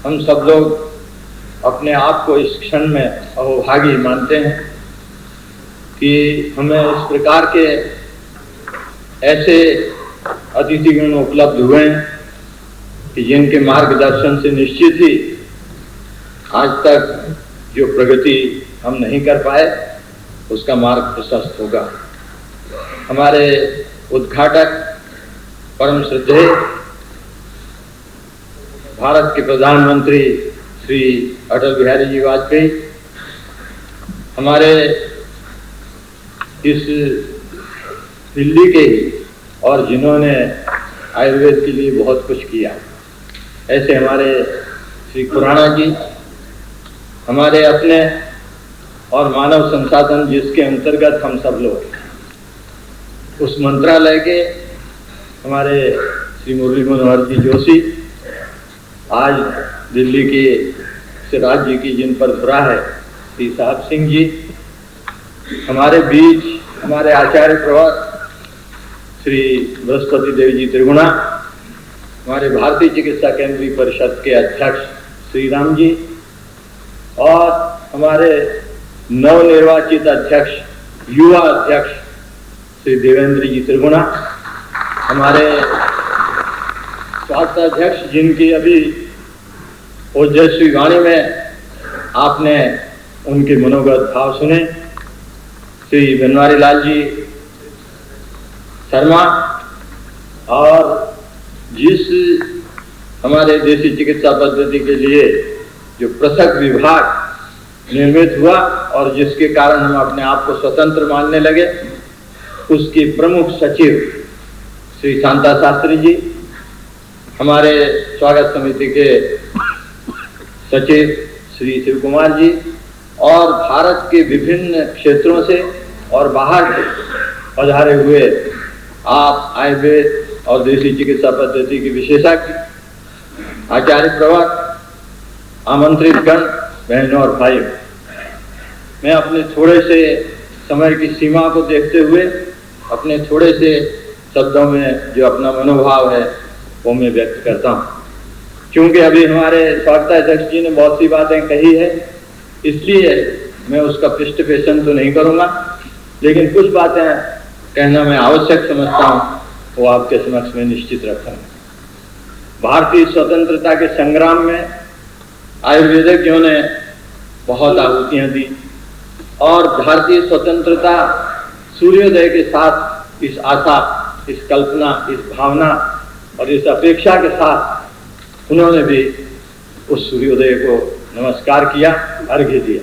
हम सब लोग अपने आप को इस क्षण में अहोभागी मानते हैं कि हमें इस प्रकार के ऐसे अतिथिगण उपलब्ध हुए हैं कि जिनके मार्गदर्शन से निश्चित ही आज तक जो प्रगति हम नहीं कर पाए उसका मार्ग प्रशस्त होगा। हमारे उद्घाटक परम श्रद्धेय भारत के प्रधानमंत्री श्री अटल बिहारी जी वाजपेयी हमारे इस दिल्ली के ही और जिन्होंने आयुर्वेद के लिए बहुत कुछ किया, ऐसे हमारे श्री खुराना जी हमारे अपने और मानव संसाधन जिसके अंतर्गत हम सब लोग उस मंत्रालय के हमारे श्री मुरली मनोहर जी जोशी आज दिल्ली के राज्य की जिन पर धुरा है श्री साहब सिंह जी, हमारे बीच हमारे आचार्य प्रवक्ता श्री बृहस्पति देव जी त्रिगुणा, हमारे भारतीय चिकित्सा केंद्रीय परिषद के अध्यक्ष श्री राम जी और हमारे नवनिर्वाचित अध्यक्ष युवा अध्यक्ष श्री देवेंद्र जी त्रिगुणा, हमारे स्वास्थ्य अध्यक्ष जिनकी अभी ओजस्वी वाणी में आपने उनके मनोगत भाव सुने, श्री बनवारी लाल जी शर्मा, और जिस हमारे देसी चिकित्सा पद्धति के लिए जो पृथक विभाग निर्मित हुआ और जिसके कारण हम अपने आप को स्वतंत्र मानने लगे, उसके प्रमुख सचिव श्री शांता शास्त्री जी, हमारे स्वागत समिति के सचिव श्री शिव कुमार जी और भारत के विभिन्न क्षेत्रों से और बाहर से पधारे हुए आप आयुर्वेद और देसी चिकित्सा पद्धति के विशेषज्ञ, आचार्य प्रवक्ता, आमंत्रित गण, बहनों और भाइयों, मैं अपने थोड़े से समय की सीमा को देखते हुए अपने थोड़े से शब्दों में जो अपना मनोभाव है वो मैं व्यक्त करता हूँ। क्योंकि अभी हमारे स्वास्थ्य अध्यक्ष जी ने बहुत सी बातें कही है, इसलिए मैं उसका पृष्ठपोषण तो नहीं करूँगा, लेकिन कुछ बातें कहना मैं आवश्यक समझता हूँ वो आपके समक्ष में निश्चित रखूँगा। भारतीय स्वतंत्रता के संग्राम में आयुर्वेदियों ने बहुत आहुतियाँ दी और भारतीय स्वतंत्रता सूर्योदय के साथ इस आशा, इस कल्पना, इस भावना और इस अपेक्षा के साथ उन्होंने भी उस सूर्योदय को नमस्कार किया, अर्घ्य दिया।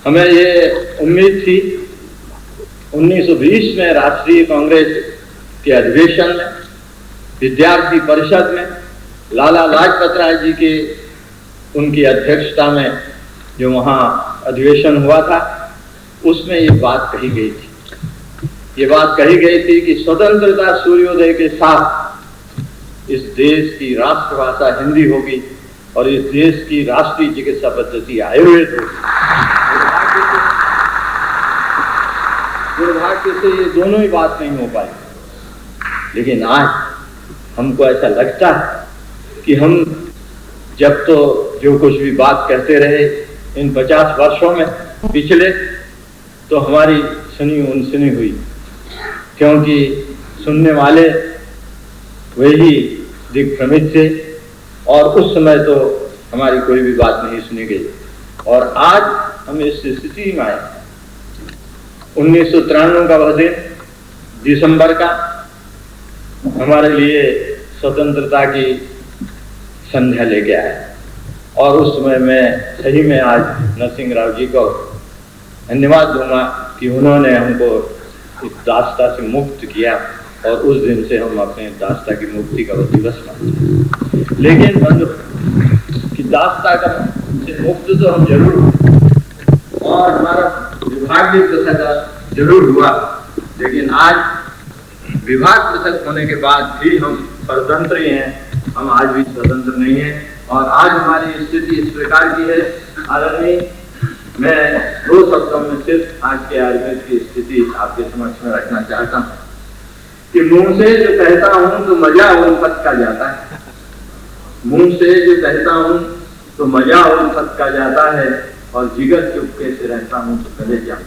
हमें ये उम्मीद थी 1920 में राष्ट्रीय कांग्रेस के अधिवेशन में, विद्यार्थी परिषद में लाला लाजपत राय जी के उनकी अध्यक्षता में जो वहाँ अधिवेशन हुआ था, उसमें ये बात कही गई थी। ये बात कही गई थी कि स्वतंत्रता सूर्योदय के साथ इस देश की राष्ट्रभाषा हिंदी होगी और इस देश की राष्ट्रीय चिकित्सा पद्धति आयुर्वेद होगी। दुर्भाग्य से ये दोनों ही बात नहीं हो पाई, लेकिन आज हमको ऐसा लगता है कि हम जब तो जो कुछ भी बात कहते रहे इन 50 वर्षों में पिछले, तो हमारी सुनी अनसुनी हुई, क्योंकि सुनने वाले वही दिग्भ्रमित थे और उस समय तो हमारी कोई भी बात नहीं सुनी गई। और आज हम इस स्थिति में आए। 1993 का वह दिन दिसंबर का हमारे लिए स्वतंत्रता की संध्या लेके आया और उस समय मैं सही में आज नरसिंह राव जी को धन्यवाद दूंगा कि उन्होंने हमको इस दास्ता से मुक्त किया और उस दिन से हम अपने दास्ता की मुक्ति का दिवस मानते हैं। लेकिन बंधु कि दास्ता का से मुक्त तो हम जरूर हुए और हमारा विभाग भी पृथक जरूर हुआ, लेकिन आज विभाग पृथक होने के बाद भी हम स्वतंत्र ही हैं, हम आज भी स्वतंत्र नहीं हैं। और आज हमारी स्थिति इस प्रकार की है आदरणीय, मैं 2 शब्दों में सिर्फ आज के आयुर्वेद की स्थिति आपके समक्ष में रखना चाहता हूँ कि मुंह से जो कहता हूँ तो मजा उल्फत का जाता है, मुंह से जो कहता हूँ तो मजा उल्फत का जाता है और जिगर चुपके से रहता हूँ तो कले जाऊँ।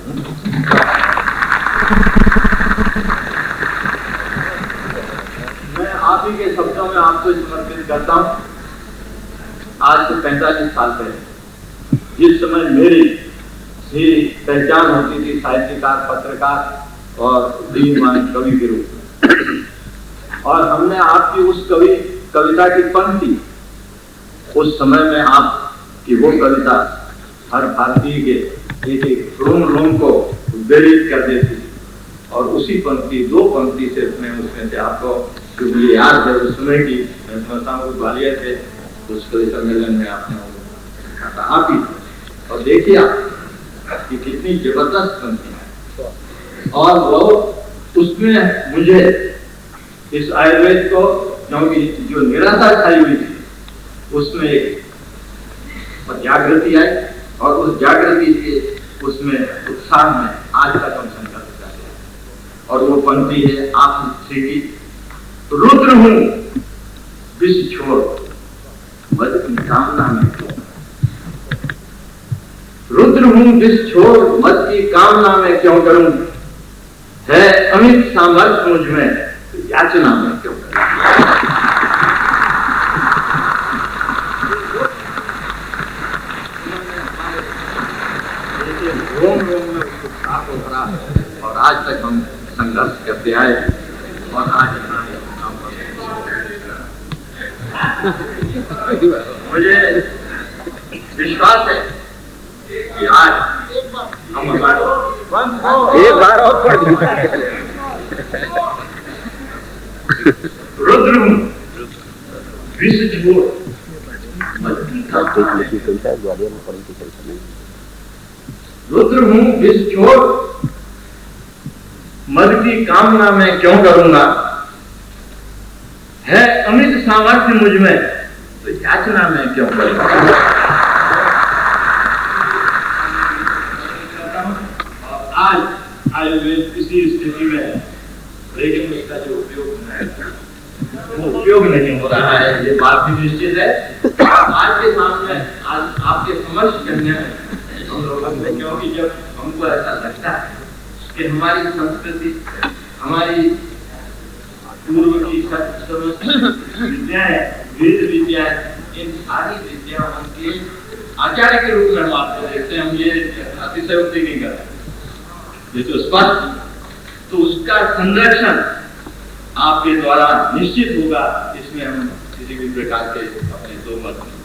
मैं आप ही के शब्दों में आपको समर्पित करता हूँ। आज से 45 साल पहले जिस समय मेरी ही पहचान होती थी साहित्यकार, पत्रकार और दीनमान कवि के रूप में, और हमने आपकी उस कविता की पंक्ति, उस समय में आपकी वो कविता हर भारतीय के एक रोम को उद्वेलित कर देती थी। और उसी पंक्ति, दो पंक्ति से उसमें से आपको जो मुझे याद है उस समय की, मैं समझता हूँ ग्वालियर के उस कवि सम्मेलन में आपने कहा भी, और देखिए आप कि कितनी जबरदस्त पंक्ति है। और वो उसमें मुझे इस आयुर्वेद को, क्योंकि जो निराशा छाई हुई थी उसमें एक जागृति आई, और उस जागृति के उसमें उत्साह में आज तक हम संकल्प करते हैं। और वो पंक्ति है आपसे की, रुद्र हूं विष छोड़ मद की कामना में क्यों, रुद्र हूं विष छोड़ मद की कामना में क्यों करूं, है अमित सामर्थ्य मुझ में तो याचना में क्यों करूं। रोम में उत्साह को भरा, और आज तक हम संघर्ष करते आए, और आज मुझे विश्वास है कि आज हम हमारे एक बार और पढ़ रुद्र हूं विष छोड़ रुद्र हूं विष छोड़ मद की कामना मैं क्यों करूंगा, है अमित सामर्थ्य मुझ में तो याचना में क्यों करूंगा। आज आयुर्वेद किसी स्थिति में, लेकिन उसका जो उपयोग है वो उपयोग नहीं हो रहा है, ये बात भी निश्चित है। आज के सामने, आज आपके समक्ष करने में हम लोगों में, क्योंकि जब हमको ऐसा लगता है कि हमारी संस्कृति, हमारी पूर्व की विद्याएं, वेद विद्याएं, इन सारी विद्याओं के आचार्य के रूप में हम आपको देखते हैं। हम ये अतिशयोक्ति नहीं करते, ये तो स्पष्ट, तो उसका संरक्षण आपके द्वारा निश्चित होगा, इसमें हम किसी भी प्रकार के अपने दो मत नहीं।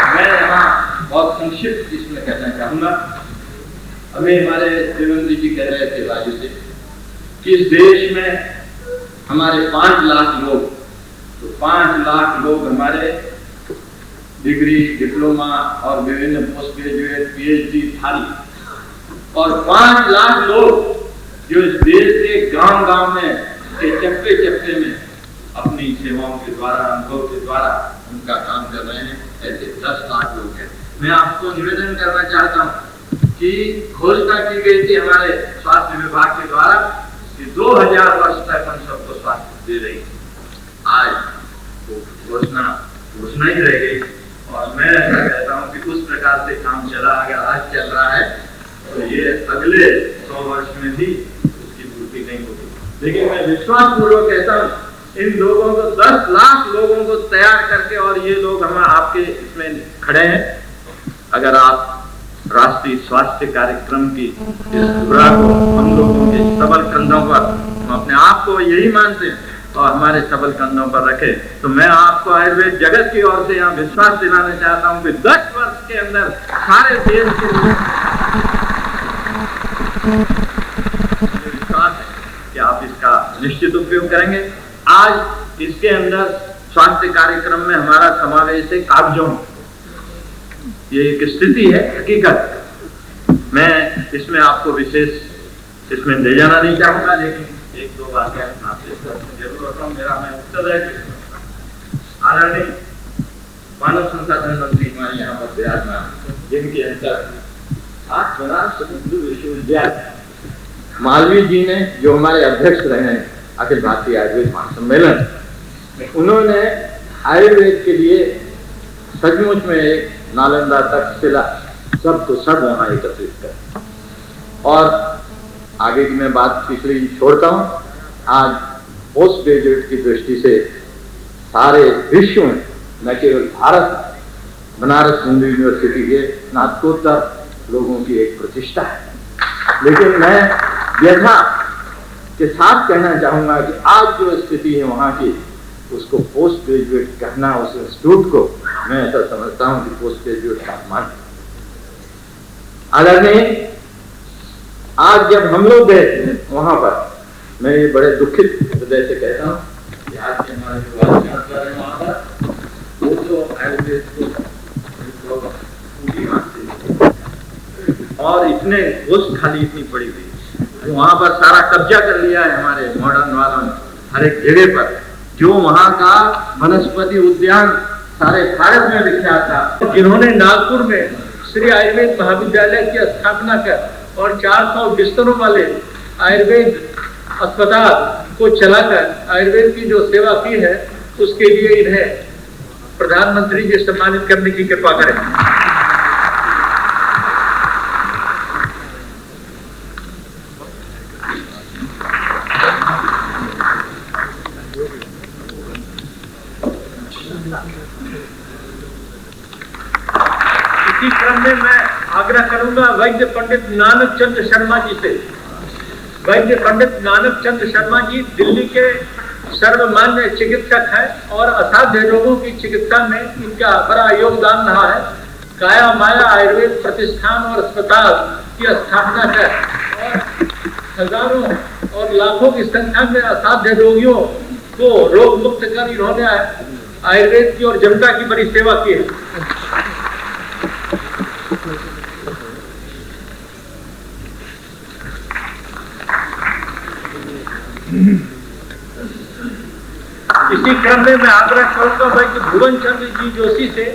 मैं यहाँ बहुत संक्षिप्त इसमें कहना चाहूंगा। अभी हमारे देवेंद्र जी कह रहे थे राजू से कि इस देश में हमारे 5 लाख लोग, तो 5 लाख लोग हमारे डिग्री, डिप्लोमा और विभिन्न पोस्ट ग्रेजुएट, पीएचडी धारी, और 5 लाख लोग जो इस देश के गांव-गांव में के चप्पे में अपनी सेवाओं के द्वारा, अनुभव के द्वारा उनका काम कर रहे हैं, ऐसे 10 लाख लोग हैं। मैं आपको निवेदन करना चाहता हूँ कि घोषणा की गई थी हमारे स्वास्थ्य विभाग के द्वारा कि 2000 वर्ष तक हम सबको स्वास्थ्य दे रही, आज वो घोषणा ही रह गई। और मैं ऐसा कहता हूँ कि उस प्रकार से काम चला, अगर आज चल रहा है तो ये अगले 100 वर्ष में भी उसकी पूर्ति नहीं होगी। लेकिन मैं विश्वास पूर्वक कहता हूँ, इन लोगों को 10 लाख लोगों को तैयार करके, और ये लोग हम आपके इसमें खड़े हैं, अगर आप राष्ट्रीय स्वास्थ्य कार्यक्रम की इस धुरा को हम लोगों के सबल कंधों पर, हम अपने आप को यही मानते हैं, और हमारे सबल कंधों पर रखे, तो मैं आपको आयुर्वेद जगत की ओर से यहाँ विश्वास दिलाना चाहता हूँ कि 10 वर्ष के अंदर सारे देश के विश्वास है कि आप इसका निश्चित उपयोग करेंगे। आज इसके अंदर स्वास्थ्य कार्यक्रम में हमारा समावेश है कागजों, ये एक स्थिति है, हकीकत। मैं इसमें आपको विशेष इसमें ले जाना नहीं चाहूंगा, लेकिन 1-2 बातें आपसे जरूर बताऊं। मैं उत्तर है आदरणीय मानव संसाधन मंत्री हमारे यहाँ पर विराजमान, जिनके अंदर आज बनारस हिंदू विश्वविद्यालय मालवीय जी ने, जो हमारे अध्यक्ष रहे हैं अखिल भारतीय आयुर्वेद महासम्मेलन, उन्होंने आयुर्वेद के लिए सचमुच में एक नालंदा तक्षशिला सबको सब वहां एकत्रित कर, और आगे की मैं बात पिछली छोड़ता हूं। आज पोस्ट ग्रेजुएट की दृष्टि से सारे विश्व में, न केवल भारत, बनारस हिंदू यूनिवर्सिटी के स्नातकोत्तर लोगों की एक प्रतिष्ठा है। लेकिन मैं व्यथा के साथ कहना चाहूंगा कि आज जो स्थिति है वहां की, उसको पोस्ट ग्रेजुएट कहना, उस इंस्टीट्यूट को मैं ऐसा समझता हूं कि पोस्ट ग्रेजुएट का अपमान है। आदरणीय, आज जब हम लोग गए वहां पर, मैं ये बड़े दुखित हृदय से कहता हूं कि आज के हमारे जो वाइस चांसलर हैं वहां पर, वो तो आयुर्वेद को और इतने घोष खाली इतनी पड़ी हुई, वहां पर सारा कब्जा कर लिया है हमारे मॉडर्न वालों ने हर एक जगह पर। जो वहां का वनस्पति उद्यान सारे भारत में विख्यात था, जिन्होंने नागपुर में श्री आयुर्वेद महाविद्यालय की स्थापना कर और 400 बिस्तरों वाले आयुर्वेद अस्पताल को चलाकर आयुर्वेद की जो सेवा की है, उसके लिए इन्हें प्रधानमंत्री जी सम्मानित करने की कृपा करें। इसी क्रम में मैं आग्रह करूंगा वैद्य पंडित नानक चंद शर्मा जी से। वैद्य पंडित नानक चंद शर्मा जी दिल्ली के सर्वमान्य चिकित्सक हैं और असाध्य रोगों की चिकित्सा में इनका बड़ा योगदान रहा है। काया माया आयुर्वेद प्रतिष्ठान और अस्पताल की स्थापना कर और हजारों और लाखों की संख्या में असाध्य रोगियों को रोग मुक्त कर इन्होंने आयुर्वेद की और जनता की बड़ी सेवा की है। इसी क्रम में मैं आग्रह करूंगा वैद्य भुवन चंद्र जी जोशी से,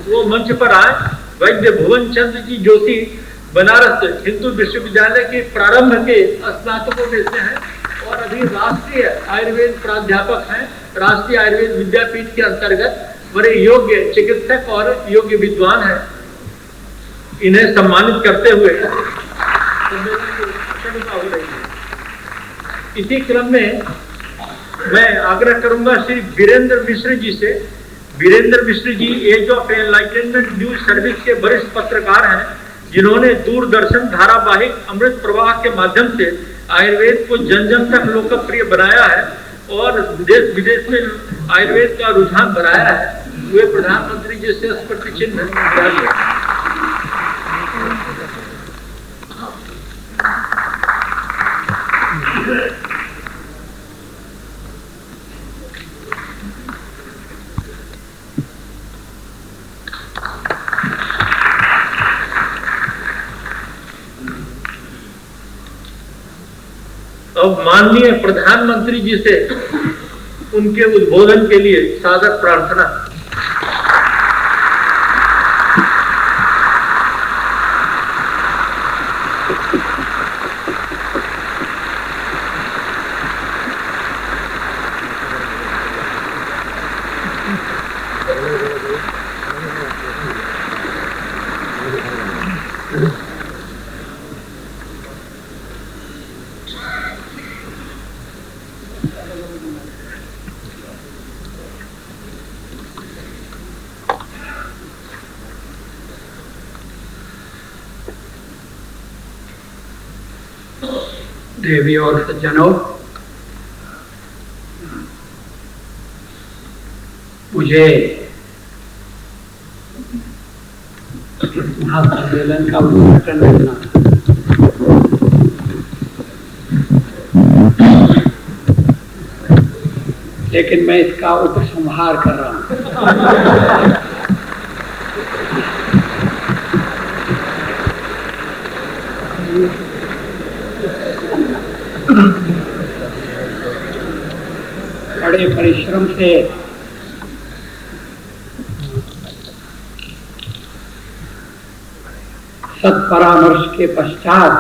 वो मंच पर आए। वैद्य भुवन चंद्र जी जोशी बनारस हिंदू विश्वविद्यालय के प्रारंभ के स्नातकों में से हैं और अभी राष्ट्रीय आयुर्वेद प्राध्यापक हैं। राष्ट्रीय आयुर्वेद विद्यापीठ के अंतर्गत बड़े योग्य चिकित्सक और योग्य विद्वान हैं। इन्हें सम्मानित करते हुए इसी क्रम में मैं आग्रह करूंगा श्री वीरेंद्र मिश्र जी से। Virendra Mishra ji Age of Enlightenment News Service के वरिष्ठ पत्रकार हैं, जिन्होंने दूरदर्शन धारावाहिक अमृत प्रवाह के माध्यम से आयुर्वेद को जन जन तक लोकप्रिय बनाया है और देश विदेश में आयुर्वेद का रुझान बढ़ाया है। वे प्रधानमंत्री जी से स्मृति चिन्ह अब माननीय प्रधानमंत्री जी से उनके उद्बोधन के लिए सादर प्रार्थना। देवी और सज्जनों, मुझे महासम्मेलन का उद्घाटन करना लेकिन मैं इसका उपसंहार कर रहा हूं। बड़े परिश्रम से सत्परामर्श के पश्चात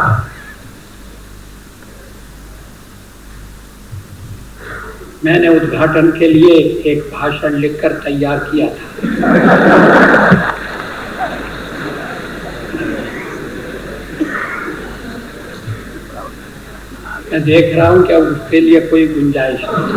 मैंने उद्घाटन के लिए एक भाषण लिखकर तैयार किया था। मैं देख रहा हूं कि अब उसके लिए कोई गुंजाइश नहीं।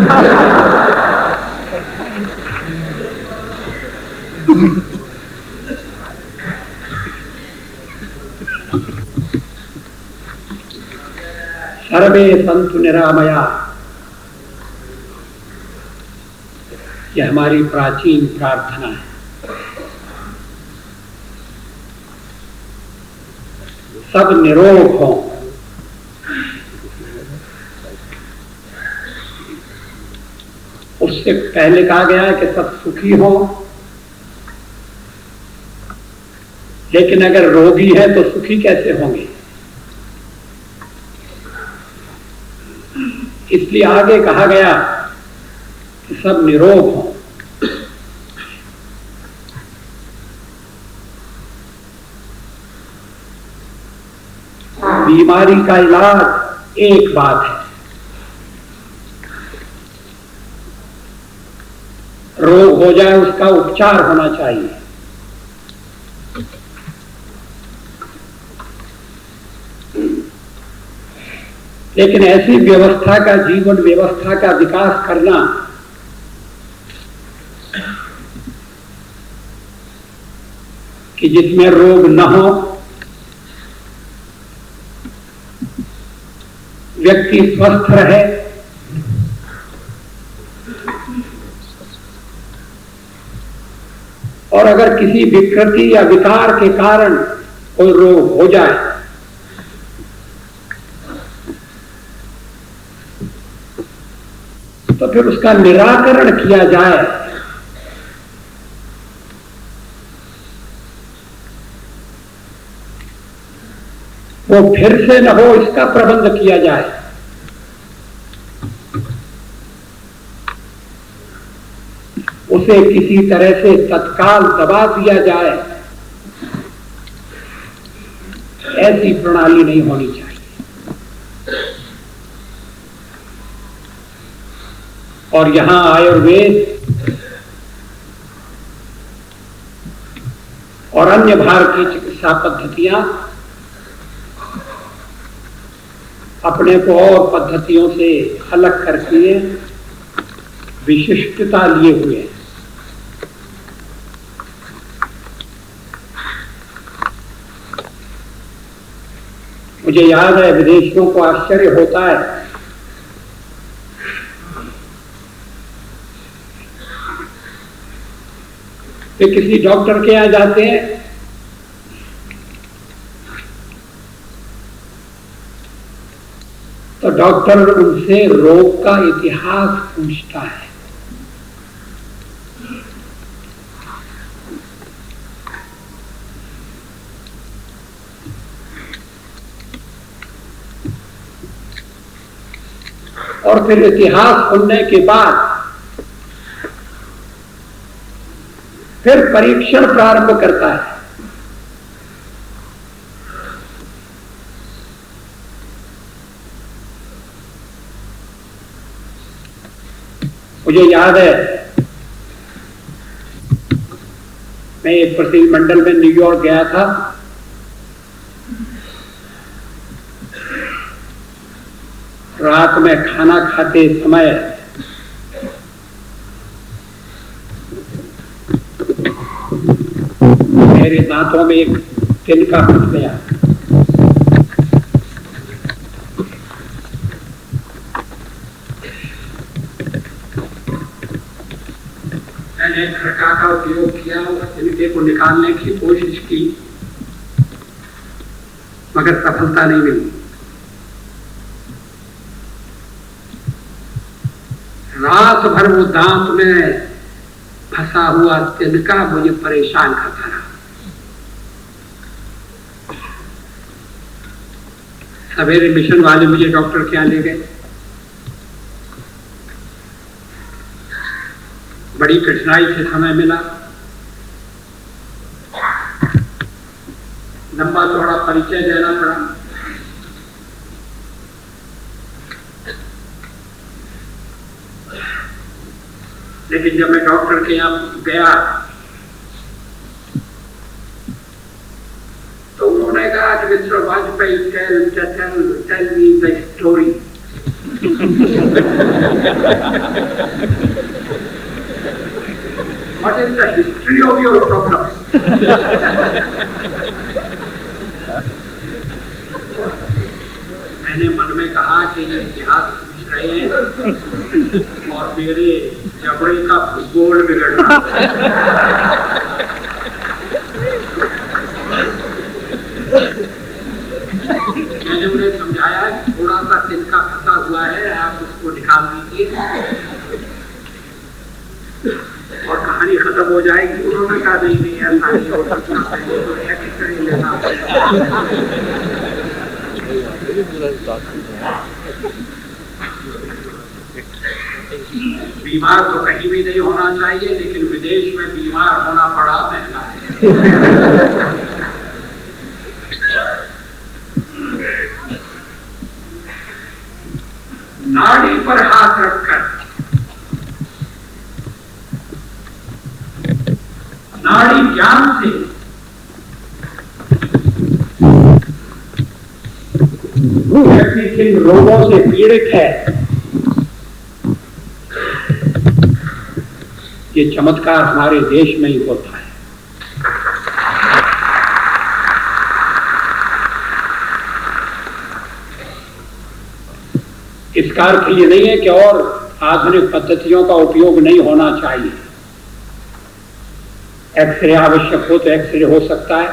सर्वे सन्तु निरामया, यह हमारी प्राचीन प्रार्थना है। सब निरोग हों। उससे पहले कहा गया है कि सब सुखी हों, लेकिन अगर रोगी है तो सुखी कैसे होंगे? इसलिए आगे कहा गया कि सब निरोग हों। बीमारी का इलाज एक बात है, रोग हो जाए उसका उपचार होना चाहिए। लेकिन ऐसी व्यवस्था का, जीवन व्यवस्था का विकास करना कि जिसमें रोग न हो, व्यक्ति स्वस्थ रहे, और अगर किसी विकृति या विकार के कारण कोई रोग हो जाए तो फिर उसका निराकरण किया जाए। वो फिर से न हो, इसका प्रबंध किया जाए। उसे किसी तरह से तत्काल दबा दिया जाए, ऐसी प्रणाली नहीं होनी चाहिए। और यहां आयुर्वेद और अन्य भारतीय चिकित्सा पद्धतियां अपने को और पद्धतियों से अलग करके विशिष्टता लिए हुए हैं। मुझे याद है, विदेशियों को आश्चर्य होता है वे किसी डॉक्टर के यहाँ जाते हैं तो डॉक्टर उनसे रोग का इतिहास पूछता है। और फिर इतिहास सुनने के बाद फिर परीक्षण प्रारंभ करता है। मुझे याद है, मैं एक प्रतिनिधिमंडल में न्यूयॉर्क गया था। रात में खाना खाते समय मेरे दांतों में एक तिनका फंस गया। मैंने खड़का का उपयोग किया, उस तिनके को निकालने की कोशिश की, मगर सफलता नहीं मिली। रात भर वो दांत में फंसा हुआ तिनका मुझे परेशान करता रहा। सवेरे मिशन वाले मुझे डॉक्टर के यहाँ ले गए। बड़ी कठिनाई से समय मिला, लंबा चौड़ा परिचय देना पड़ा। लेकिन जब मैं डॉक्टर के यहाँ गया तो उन्होंने कहा कि Mister Vajpayee, tell me the story. What is the history of your problem? के इतिहास पूछ रहे हैं और मेरे जबड़े का भूगोल बिगड़ रहा है। मैंने उन्हें समझाया कि थोड़ा सा तिनका फंसा हुआ है, आप उसको निकाल दीजिए और कहानी खत्म हो जाएगी। उन्होंने कहा नहीं ऐसा नहीं हो सकता, तो एक्शन लेना। बीमार तो कहीं भी नहीं होना चाहिए, लेकिन विदेश में बीमार होना बड़ा महंगा है। नाड़ी पर हाथ रखकर, नाड़ी ज्ञान से व्यक्ति किन रोगों से पीड़ित है, ये चमत्कार हमारे देश में ही होता है। इसका अर्थ ये नहीं है कि और आधुनिक पद्धतियों का उपयोग नहीं होना चाहिए। एक्सरे आवश्यक हो तो एक्सरे हो सकता है।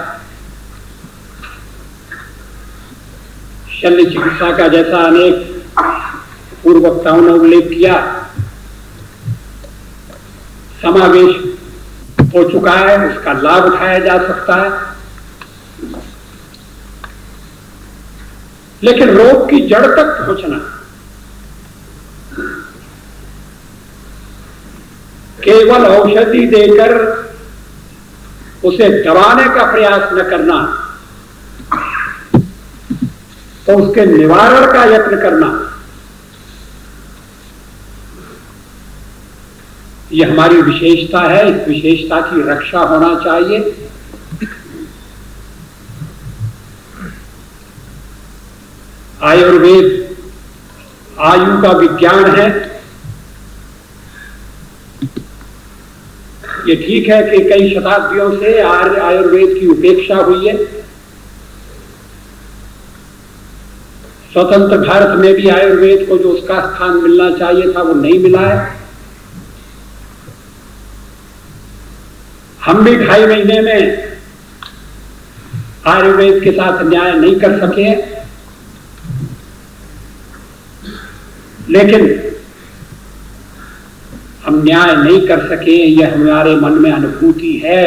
शल्य चिकित्सा का जैसा अनेक पूर्व वक्ताओं ने उल्लेख किया, समावेश हो चुका है, उसका लाभ उठाया जा सकता है। लेकिन रोग की जड़ तक पहुंचना, केवल औषधि देकर उसे दबाने का प्रयास न करना, तो उसके निवारण का यत्न करना, यह हमारी विशेषता है। इस विशेषता की रक्षा होना चाहिए। आयुर्वेद आयु का विज्ञान है। ये ठीक है कि कई शताब्दियों से आयुर्वेद की उपेक्षा हुई है। स्वतंत्र भारत में भी आयुर्वेद को जो उसका स्थान मिलना चाहिए था वो नहीं मिला है। हम भी 2.5 महीने में आयुर्वेद के साथ न्याय नहीं कर सके, लेकिन हम न्याय नहीं कर सके, यह हमारे मन में अनुभूति है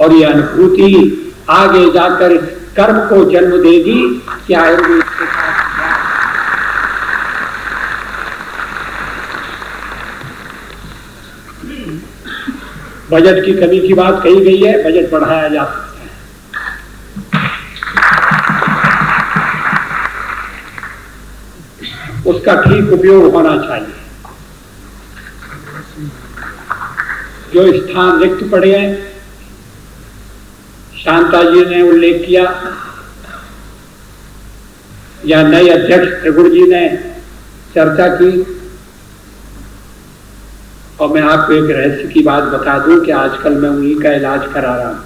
और यह अनुभूति आगे जाकर कर्म को जन्म देगी कि आयुर्वेद के साथ बजट की कमी की बात कही गई है। बजट बढ़ाया जा सकता है। उसका ठीक उपयोग होना चाहिए। जो स्थान रिक्त पड़े हैं, शांता जी ने उल्लेख किया, या नए अध्यक्ष त्रिगुण जी ने चर्चा की, और मैं आपको एक रहस्य की बात बता दूं कि आजकल मैं उन्हीं का इलाज करा रहा हूं।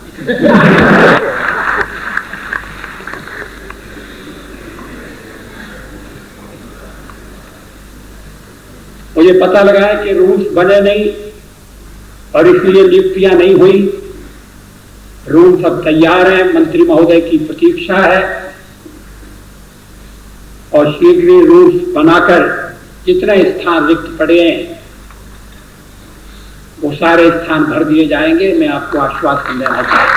मुझे पता लगा है कि रूल्स बने नहीं और इसलिए नियुक्तियां नहीं हुई। रूल्स अब तैयार हैं, मंत्री महोदय की प्रतीक्षा है और शीघ्र ही रूल्स बनाकर जितने स्थान रिक्त पड़े हैं वो सारे स्थान भर दिए जाएंगे। मैं आपको आश्वासन देना चाहता हूं।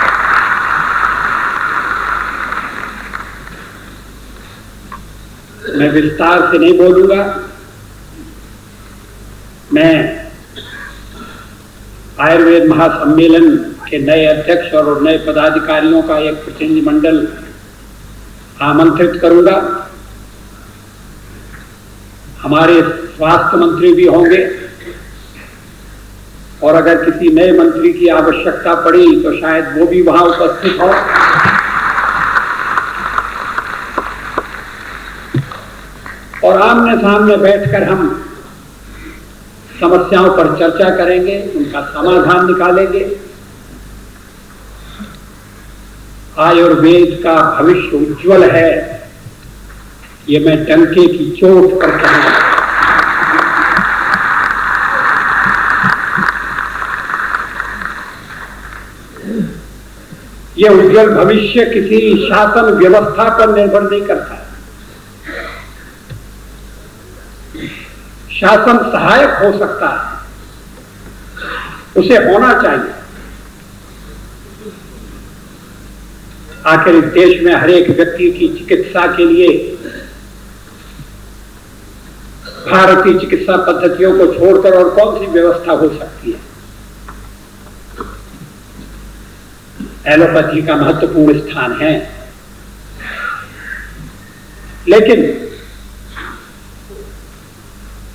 मैं विस्तार से नहीं बोलूंगा। मैं आयुर्वेद महासम्मेलन के नए अध्यक्ष और नए पदाधिकारियों का एक प्रतिनिधिमंडल आमंत्रित करूंगा। हमारे स्वास्थ्य मंत्री भी होंगे और अगर किसी नए मंत्री की आवश्यकता पड़ी तो शायद वो भी वहां उपस्थित हो। और आमने सामने बैठकर हम समस्याओं पर चर्चा करेंगे, उनका समाधान निकालेंगे। आयुर्वेद का भविष्य उज्जवल है। ये मैं डंके की चोट पर कह रहा हूं। ये उज्जवल भविष्य किसी शासन व्यवस्था पर निर्भर नहीं करता है। शासन सहायक हो सकता है, उसे होना चाहिए। आखिर इस देश में हर एक व्यक्ति की चिकित्सा के लिए भारतीय चिकित्सा पद्धतियों को छोड़कर और कौन सी व्यवस्था हो सकती है। एलोपैथी का महत्वपूर्ण स्थान है, लेकिन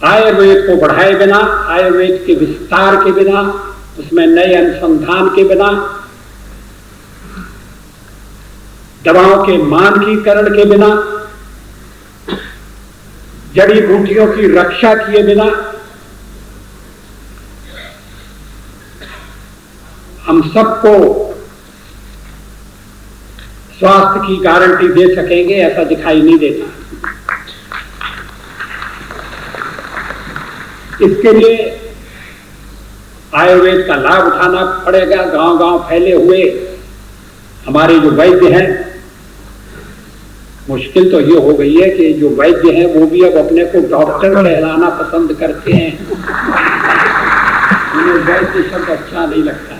आयुर्वेद को बढ़ाए बिना, आयुर्वेद के विस्तार के बिना, उसमें नए अनुसंधान के बिना, दवाओं के मानकीकरण के बिना, जड़ी बूटियों की रक्षा किए बिना हम सबको स्वास्थ्य की गारंटी दे सकेंगे, ऐसा दिखाई नहीं देता। इसके लिए आयुर्वेद का लाभ उठाना पड़ेगा। गांव-गांव फैले हुए हमारे जो वैद्य हैं, मुश्किल तो ये हो गई है कि जो वैद्य हैं वो भी अब अपने को डॉक्टर कहलाना पसंद करते हैं। उन्हें वैद्य शब्द अच्छा नहीं लगता।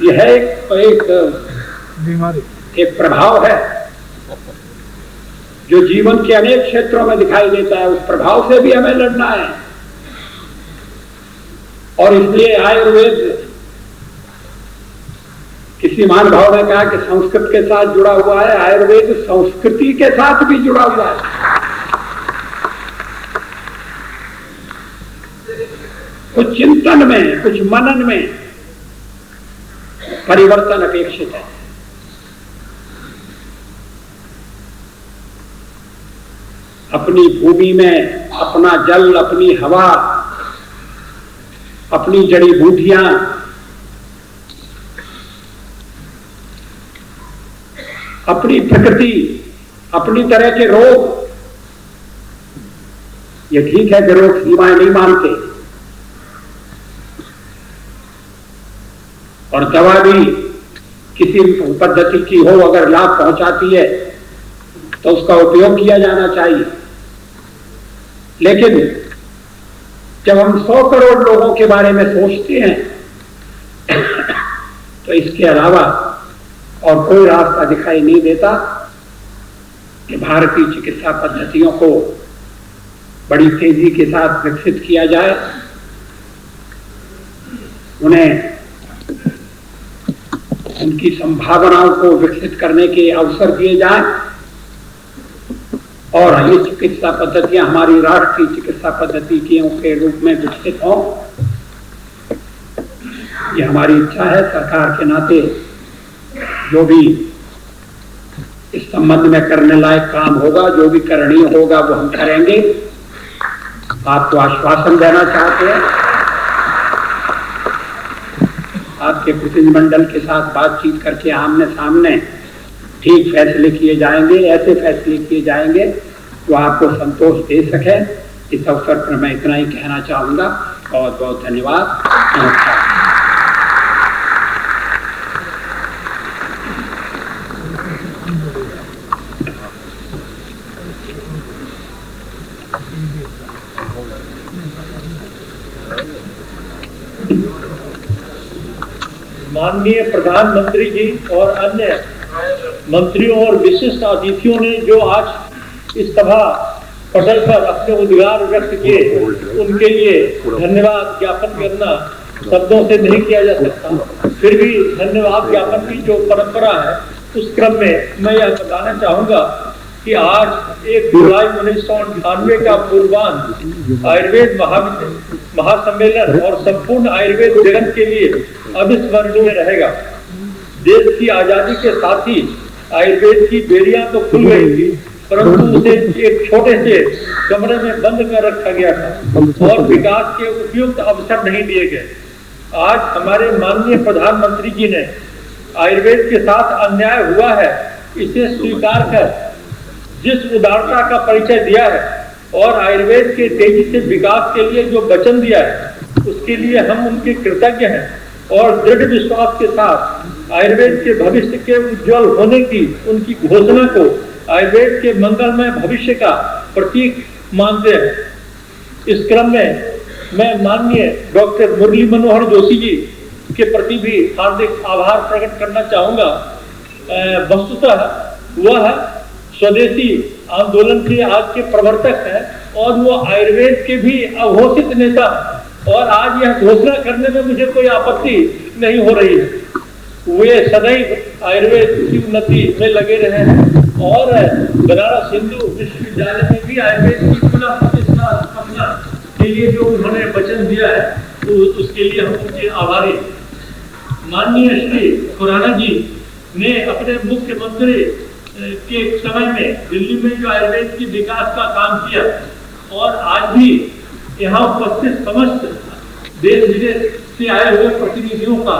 यह एक प्रभाव है जो जीवन के अनेक क्षेत्रों में दिखाई देता है। उस प्रभाव से भी हमें लड़ना है और इसलिए आयुर्वेद, किसी महानुभाव ने कहा कि संस्कृत के साथ जुड़ा हुआ है, आयुर्वेद संस्कृति के साथ भी जुड़ा हुआ है। कुछ चिंतन में, कुछ मनन में परिवर्तन अपेक्षित है। अपनी भूमि में अपना जल, अपनी हवा, अपनी जड़ी बूटियां, अपनी प्रकृति, अपनी तरह के रोग, ये ठीक है कि रोग सीमाएं नहीं मानते और दवा भी किसी पद्धति की हो अगर लाभ पहुंचाती है तो उसका उपयोग किया जाना चाहिए। लेकिन जब हम 100 करोड़ लोगों के बारे में सोचते हैं तो इसके अलावा और कोई रास्ता दिखाई नहीं देता कि भारतीय चिकित्सा पद्धतियों को बड़ी तेजी के साथ विकसित किया जाए, उन्हें उनकी संभावनाओं को विकसित करने के अवसर दिए जाएं और ये चिकित्सा पद्धतियां हमारी राष्ट्रीय चिकित्सा पद्धतियों के रूप में विकसित हों। ये हमारी इच्छा है। सरकार के नाते जो भी इस संबंध में करने लायक काम होगा, जो भी करणीय होगा, वो हम करेंगे। आपको आश्वासन देना चाहते हैं, आपके प्रतिनिधिमंडल के साथ बातचीत करके आमने सामने ठीक फैसले किए जाएंगे, ऐसे फैसले किए जाएंगे जो आपको संतोष दे सके। इस अवसर पर मैं इतना ही कहना चाहूंगा। बहुत बहुत धन्यवाद। नमस्कार। माननीय प्रधानमंत्री जी और अन्य मंत्रियों और विशिष्ट अतिथियों ने जो आज इस सभा पटल पर अपने उद्गार व्यक्त किए, उनके लिए धन्यवाद ज्ञापन करना शब्दों से नहीं किया जा सकता। फिर भी धन्यवाद ज्ञापन की जो परंपरा है, उस क्रम में मैं यह बताना चाहूंगा कि आज 1 जुलाई 1998 का पूर्वांत आयुर्वेद महासम्मेलन और संपूर्ण आयुर्वेद जगत के लिए अविस्मरणीय रहेगा। देश की आजादी के साथ ही आयुर्वेद की बेड़ियां तो खुल गई थी, परंतु उसे एक छोटे से कमरे में बंद कर रखा गया था और विकास के उपयुक्त अवसर नहीं दिए गए। आज हमारे माननीय प्रधानमंत्री जी ने आयुर्वेद के साथ अन्याय हुआ है इसे स्वीकार कर जिस उदारता का परिचय दिया है और आयुर्वेद के तेजी से विकास के लिए जो वचन दिया है, उसके लिए हम उनके कृतज्ञ हैं और दृढ़ विश्वास के साथ आयुर्वेद के भविष्य के उज्जवल होने की उनकी घोषणा को आयुर्वेद के मंगलमय भविष्य का प्रतीक मानते हैं। इस क्रम में मैं माननीय डॉक्टर मुरली मनोहर जोशी जी के प्रति भी हार्दिक आभार प्रकट करना चाहूंगा। वस्तुतः वह स्वदेशी आंदोलन के आज के प्रवर्तक हैं और वो आयुर्वेद के भी अघोषित नेता, और आज यह घोषणा करने में मुझे कोई आपत्ति नहीं हो रही है। वे सदैव आयुर्वेद की उन्नति में लगे रहे हैं और बनारस हिंदू विश्वविद्यालय में भी आयुर्वेद की पुनः प्रतिष्ठा स्थापना के लिए जो उन्होंने वचन दिया है, तो उसके लिए हम उनके आभारी। माननीय श्री खुराना जी ने अपने मुख्यमंत्री के समय में दिल्ली में जो आयुर्वेद की विकास का काम किया और आज भी यहाँ उपस्थित समस्त देश विदेश से आए हुए प्रतिनिधियों का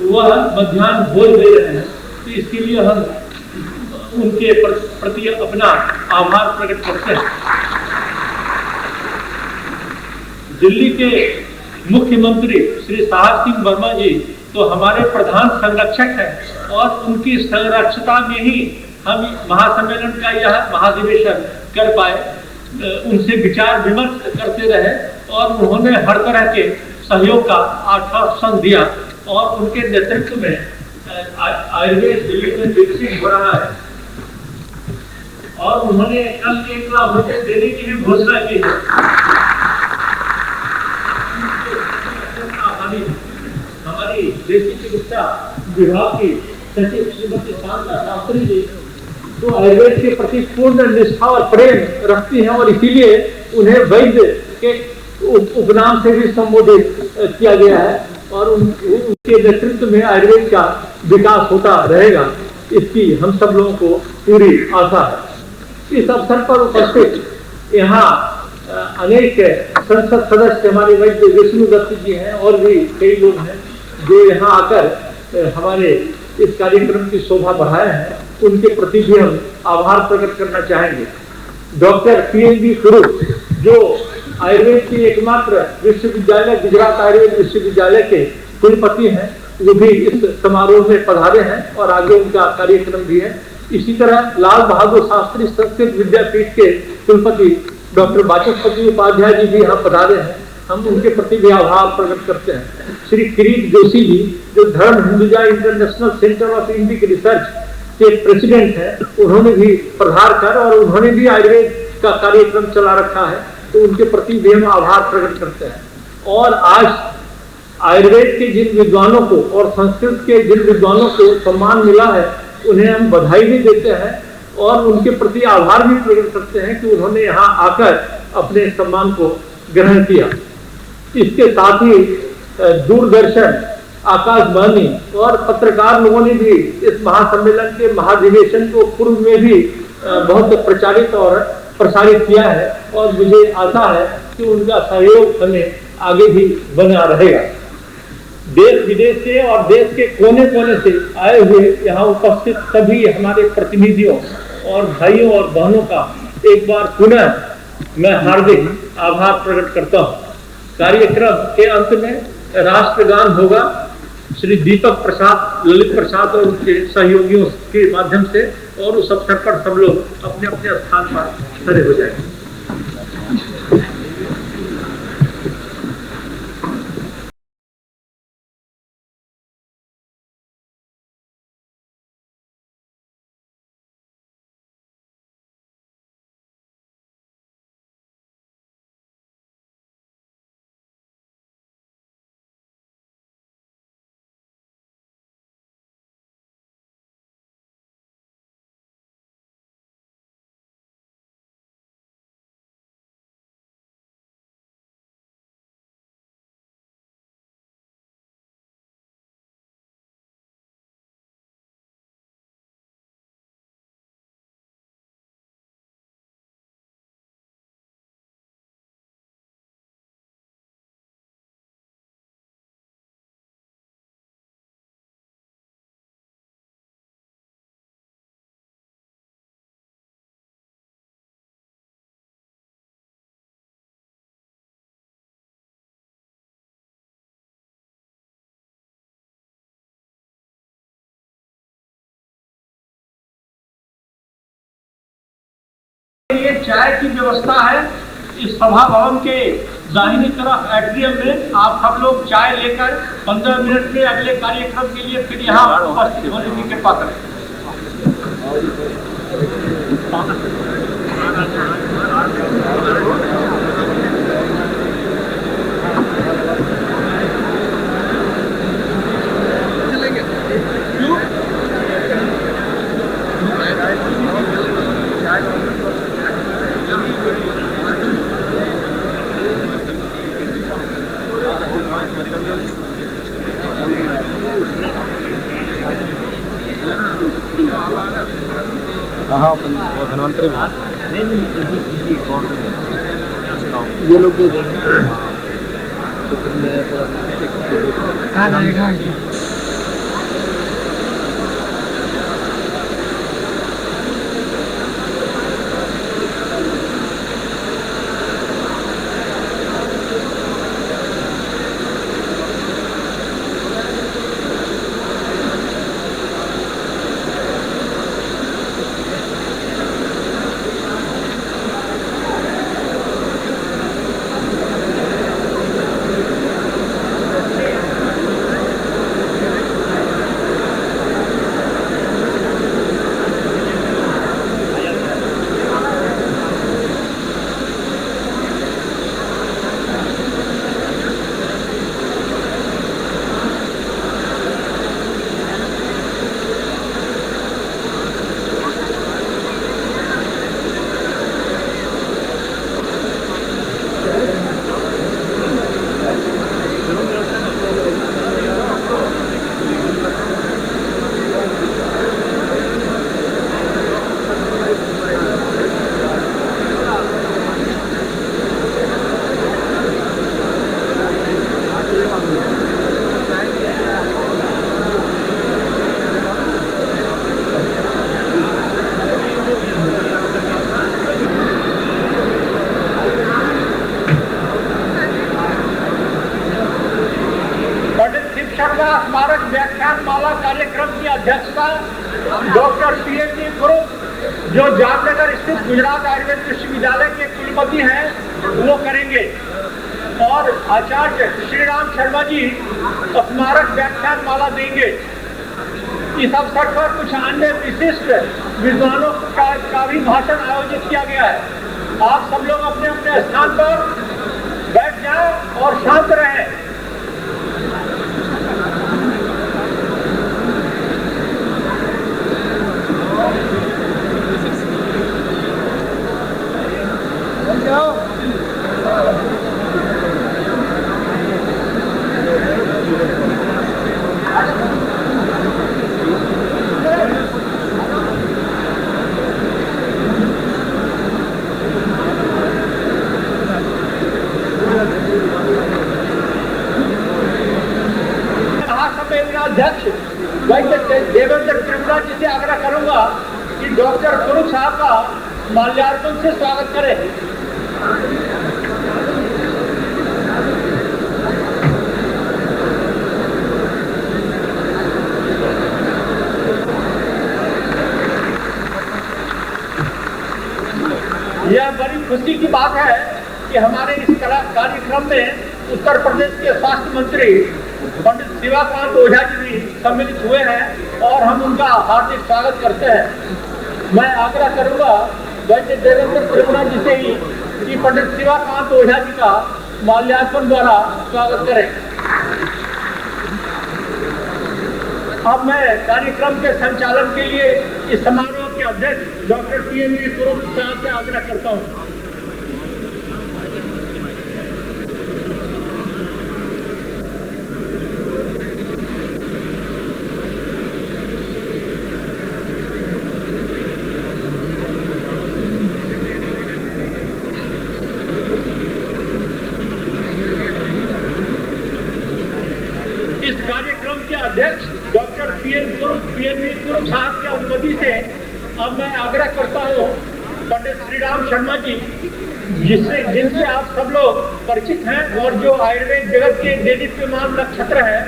वह मध्याह्न भोज दे रहे हैं, तो इसके लिए हम उनके प्रति अपना आभार प्रकट करते हैं। दिल्ली के मुख्यमंत्री श्री साहब सिंह वर्मा जी तो हमारे प्रधान संरक्षक हैं और उनकी संरक्षता में ही हम महासम्मेलन का यह महाधिवेशन कर पाए। उनसे विचार विमर्श करते रहे और उन्होंने हर तरह के सहयोग का आश्वासन दिया और उनके नेतृत्व में आयुर्वेद दिल्ली में विकसित हो रहा है। और उन्होंने कल 1 लाख रुपए देने की भी घोषणा की है। हमारी देशी चिकित्सा विभाग की सचिव श्रीमती शांता शास्त्री जी तो आयुर्वेद के प्रति पूर्ण निष्ठा और प्रेम रखती हैं और इसीलिए उन्हें वैद्य के उपनाम से भी संबोधित किया गया है और उनके नेतृत्व में आयुर्वेद का विकास होता रहेगा, इसकी हम सब लोगों को पूरी आशा है। इस अवसर पर उपस्थित यहाँ अनेक संसद सदस्य हमारे वैद्य विष्णु दत्त जी हैं और भी कई लोग हैं जो यहाँ आकर हमारे इस कार्यक्रम की शोभा बढ़ाए हैं, उनके प्रति भी हम आभार प्रकट करना चाहेंगे। डॉक्टर PNB स्वरूप जो आयुर्वेद के एकमात्र विश्वविद्यालय गुजरात आयुर्वेद विश्वविद्यालय के कुलपति हैं, वो भी इस समारोह में पधारे हैं और आगे उनका कार्यक्रम भी है। इसी तरह लाल बहादुर शास्त्री संस्कृत विद्यापीठ के कुलपति डॉक्टर वाचस्पति उपाध्याय जी भी यहाँ पधारे हैं, हम उनके प्रति भी आभार प्रकट करते हैं। श्री किरीट जोशी जी जो धर्म Hinduja international centre of Indic research के प्रेसिडेंट हैं, उन्होंने भी पधार कर और उन्होंने भी आयुर्वेद का कार्यक्रम चला रखा है, तो उनके प्रति भी हम आभार प्रकट करते हैं। और आज आयुर्वेद के जिन विद्वानों को और संस्कृत के जिन विद्वानों को सम्मान मिला है, उन्हें हम बधाई भी देते हैं और उनके प्रति आभार भी प्रकट करते हैं कि उन्होंने यहाँ आकर अपने सम्मान को ग्रहण किया। इसके साथ ही दूरदर्शन, आकाशवाणी और पत्रकार लोगों ने भी इस महासम्मेलन के महाधिवेशन को पूर्व में भी बहुत प्रचारित और प्रसारित किया है और मुझे आशा है कि उनका सहयोग हमें आगे भी बना रहेगा। देश विदेश से और देश के कोने कोने से आए हुए यहाँ उपस्थित सभी हमारे प्रतिनिधियों और भाइयों और बहनों का एक बार पुनः मैं हार्दिक आभार प्रकट करता हूँ। कार्यक्रम के अंत में राष्ट्रगान होगा श्री दीपक प्रसाद, ललित प्रसाद और उनके सहयोगियों के माध्यम से, और उस अवसर पर सब लोग अपने अपने स्थान पर खड़े हो जाएंगे। ये चाय की व्यवस्था है इस सभा भवन के दाहिनी तरफ एट्रियम में। आप सब लोग चाय लेकर 15 मिनट में अगले कार्यक्रम के लिए फिर यहाँ उपस्थित होने की कृपा करें। हाँ धन्वंतरी ये लोग स्मारक व्याख्यान माला कार्यक्रम की अध्यक्षता डॉक्टर पीएनजी ग्रुप जो जामनगर स्थित गुजरात आयुर्वेद विश्वविद्यालय के कुलपति हैं वो करेंगे और आचार्य श्री राम शर्मा जी स्मारक व्याख्यान माला देंगे। इस अवसर पर कुछ अन्य विशिष्ट विद्वानों का भी भाषण आयोजित किया गया है। आप सब लोग अपने अपने स्थान पर बैठ जाएं और शांत रहें। अध्यक्ष वैद्य देवेंद्र त्रिपुरा जी से आग्रह करूंगा कि डॉक्टर स्वरूप साहब का माल्यार्पण से स्वागत करें। यह बड़ी खुशी की बात है कि हमारे इस कार्यक्रम में उत्तर प्रदेश के स्वास्थ्य मंत्री पंडित शिवाकांत ओझा जी भी सम्मिलित हुए हैं और हम उनका हार्दिक स्वागत करते हैं। मैं आग्रह करूंगा वैद्य देवेंद्र त्रिपुरा जी से ही कि पंडित शिवाकांत ओझा जी का माल्यार्पण द्वारा स्वागत करें। अब मैं कार्यक्रम के संचालन के लिए इस समारोह के अध्यक्ष डॉक्टर पीएनजी स्वरूप साहब से आग्रह करता हूँ। अध्यक्ष डॉक्टर पीएनजी स्वरूप साहब की अनुमति से अब मैं आग्रह करता हूँ पंडित श्री राम शर्मा जी जिनसे आप सब लोग परिचित हैं और जो आयुर्वेद जगत के देदीप्यमान नक्षत्र है,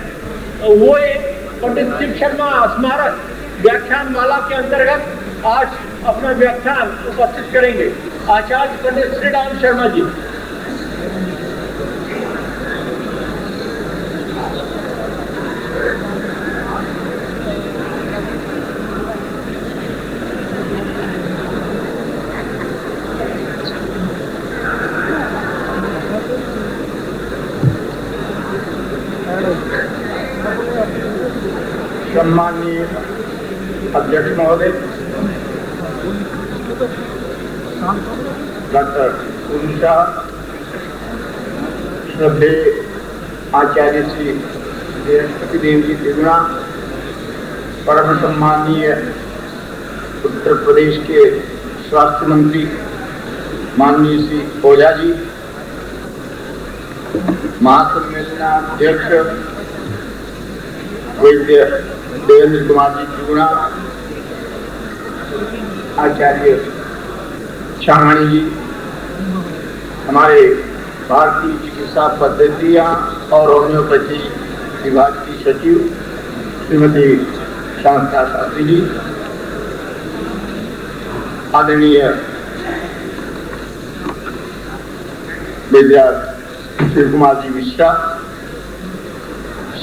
वो एक पंडित शिव शर्मा स्मारक व्याख्यान माला के अंतर्गत आज अपना व्याख्यान उपस्थित करेंगे आचार्य पंडित श्री राम शर्मा जी। सम्माननीय अध्यक्ष महोदय, डॉक्टर उषा, श्रद्धेय आचार्य श्री बृहस्पति देव जी त्रिगुणा, परम सम्माननीय उत्तर प्रदेश के स्वास्थ्य मंत्री माननीय श्री ओझा जी, महासम्मेलनाध्यक्ष वैद्य देवेंद्र कुमार जी त्रिगुणा, आचार्य छामाणी जी, हमारे भारतीय चिकित्सा पद्धतियाँ और होम्योपैथी विभाग की सचिव श्रीमती शांता शास्त्री जी, आदरणीय विद्यार्थी शिव कुमार जी मिश्रा,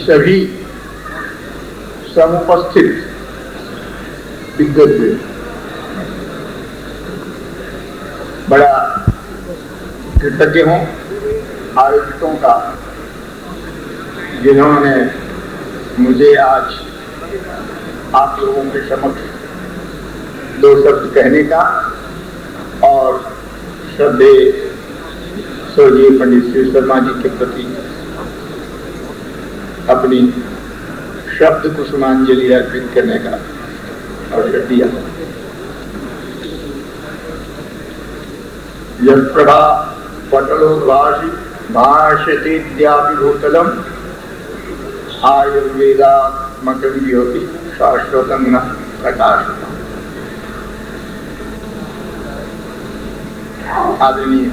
सभी समुपस्थित दिग्गज, बड़ा कृतज्ञ हूँ आयोजकों का जिन्होंने मुझे आज आप लोगों के समक्ष दो शब्द कहने का और श्रद्धेय स्वर्गीय पंडित श्री शर्मा जी के प्रति अपनी शब्द कुसुमांजलि अर्पित करने का अवसर दिया। यत्प्रभा पटलोद्भाषि भाष्यतेऽद्यापि भूतलम् आयुर्वेदात्मकं ज्योति शाश्वतं न प्रकाशितम्। आदरणीय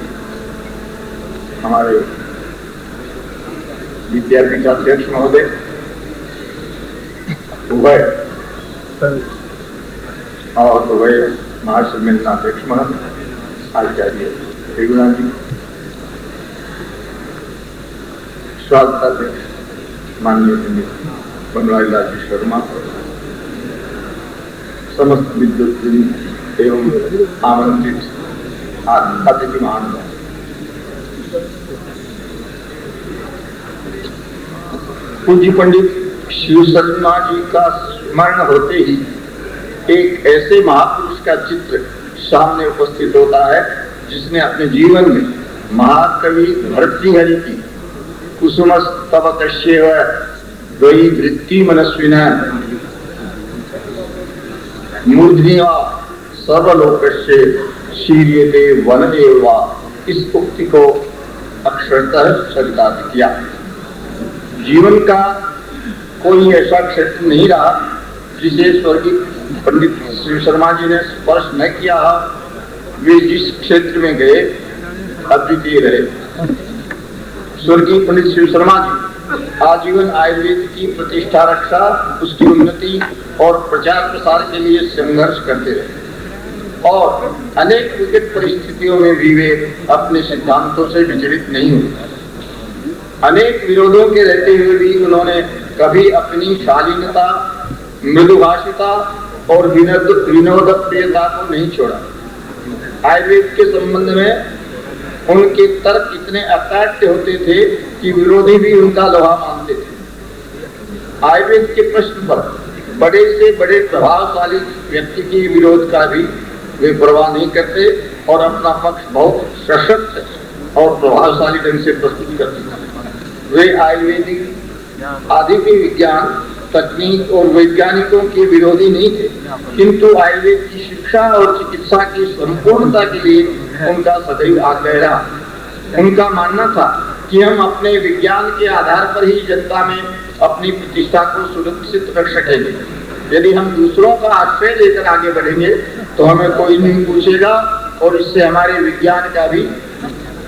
हमारे विद्यापीठ अध्यक्ष महोदय, उभय और उभय महासम्मेलनाध्यक्ष महोदय आचार्य त्रिगुणा जी, स्वागताध्यक्ष माननीय पंडित बनवारी लाल जी शर्मा, समस्त विद्वत एवं आमंत्रित अतिथि महान, पूज्य पंडित शिव शर्मा जी का स्मरण होते ही एक ऐसे महापुरुष का चित्र सामने उपस्थित होता है जिसने अपने जीवन में महाकवि भर्तृहरि की कुसुमस्तव कश्येव द्वयि वृत्ति मनस्विना मूर्धनिवा सर्वलोकस्य शीर्यते वनदेव वा, इस उक्ति को अक्षरतः चरितार्थ किया। जीवन का कोई ऐसा क्षेत्र नहीं रहा जिसे स्वर्गीय पंडित श्री शर्मा जी ने स्पर्श न किया। वे जिस क्षेत्र में गए अद्वितीय रहे। स्वर्गीय पंडित श्री शर्मा जी आजीवन आयुर्वेद की प्रतिष्ठा रक्षा, उसकी उन्नति और प्रचार प्रसार के लिए संघर्ष करते रहे और अनेक विकट परिस्थितियों में भी वे अपने सिद्धांतों से विचलित नहीं हुए। अनेक विरोधों के रहते हुए भी उन्होंने कभी अपनी शालीनता, मृदुभाषिता और विनोदप्रियता को नहीं छोड़ा। आयुर्वेद के संबंध में उनके तर्क इतने अकाट्य होते थे कि विरोधी भी उनका लोहा मानते थे। आयुर्वेद के प्रश्न पर बड़े से बड़े प्रभावशाली व्यक्ति के विरोध का भी वे परवाह नहीं करते और अपना पक्ष बहुत सशक्त और प्रभावशाली ढंग से प्रस्तुत करते थे। वे आयुर्वेदिक आदि के विज्ञान, तकनीक और वैज्ञानिकों के विरोधी नहीं थे, किंतु आयुर्वेद की शिक्षा और चिकित्सा की संपूर्णता के लिए उनका सदैव आग्रह रहा। उनका मानना था कि हम अपने विज्ञान के आधार पर ही जनता में अपनी प्रतिष्ठा को सुरक्षित रख सकेंगे। यदि हम दूसरों का आश्रय लेकर आगे बढ़ेंगे तो हमें कोई नहीं पूछेगा और इससे हमारे विज्ञान का भी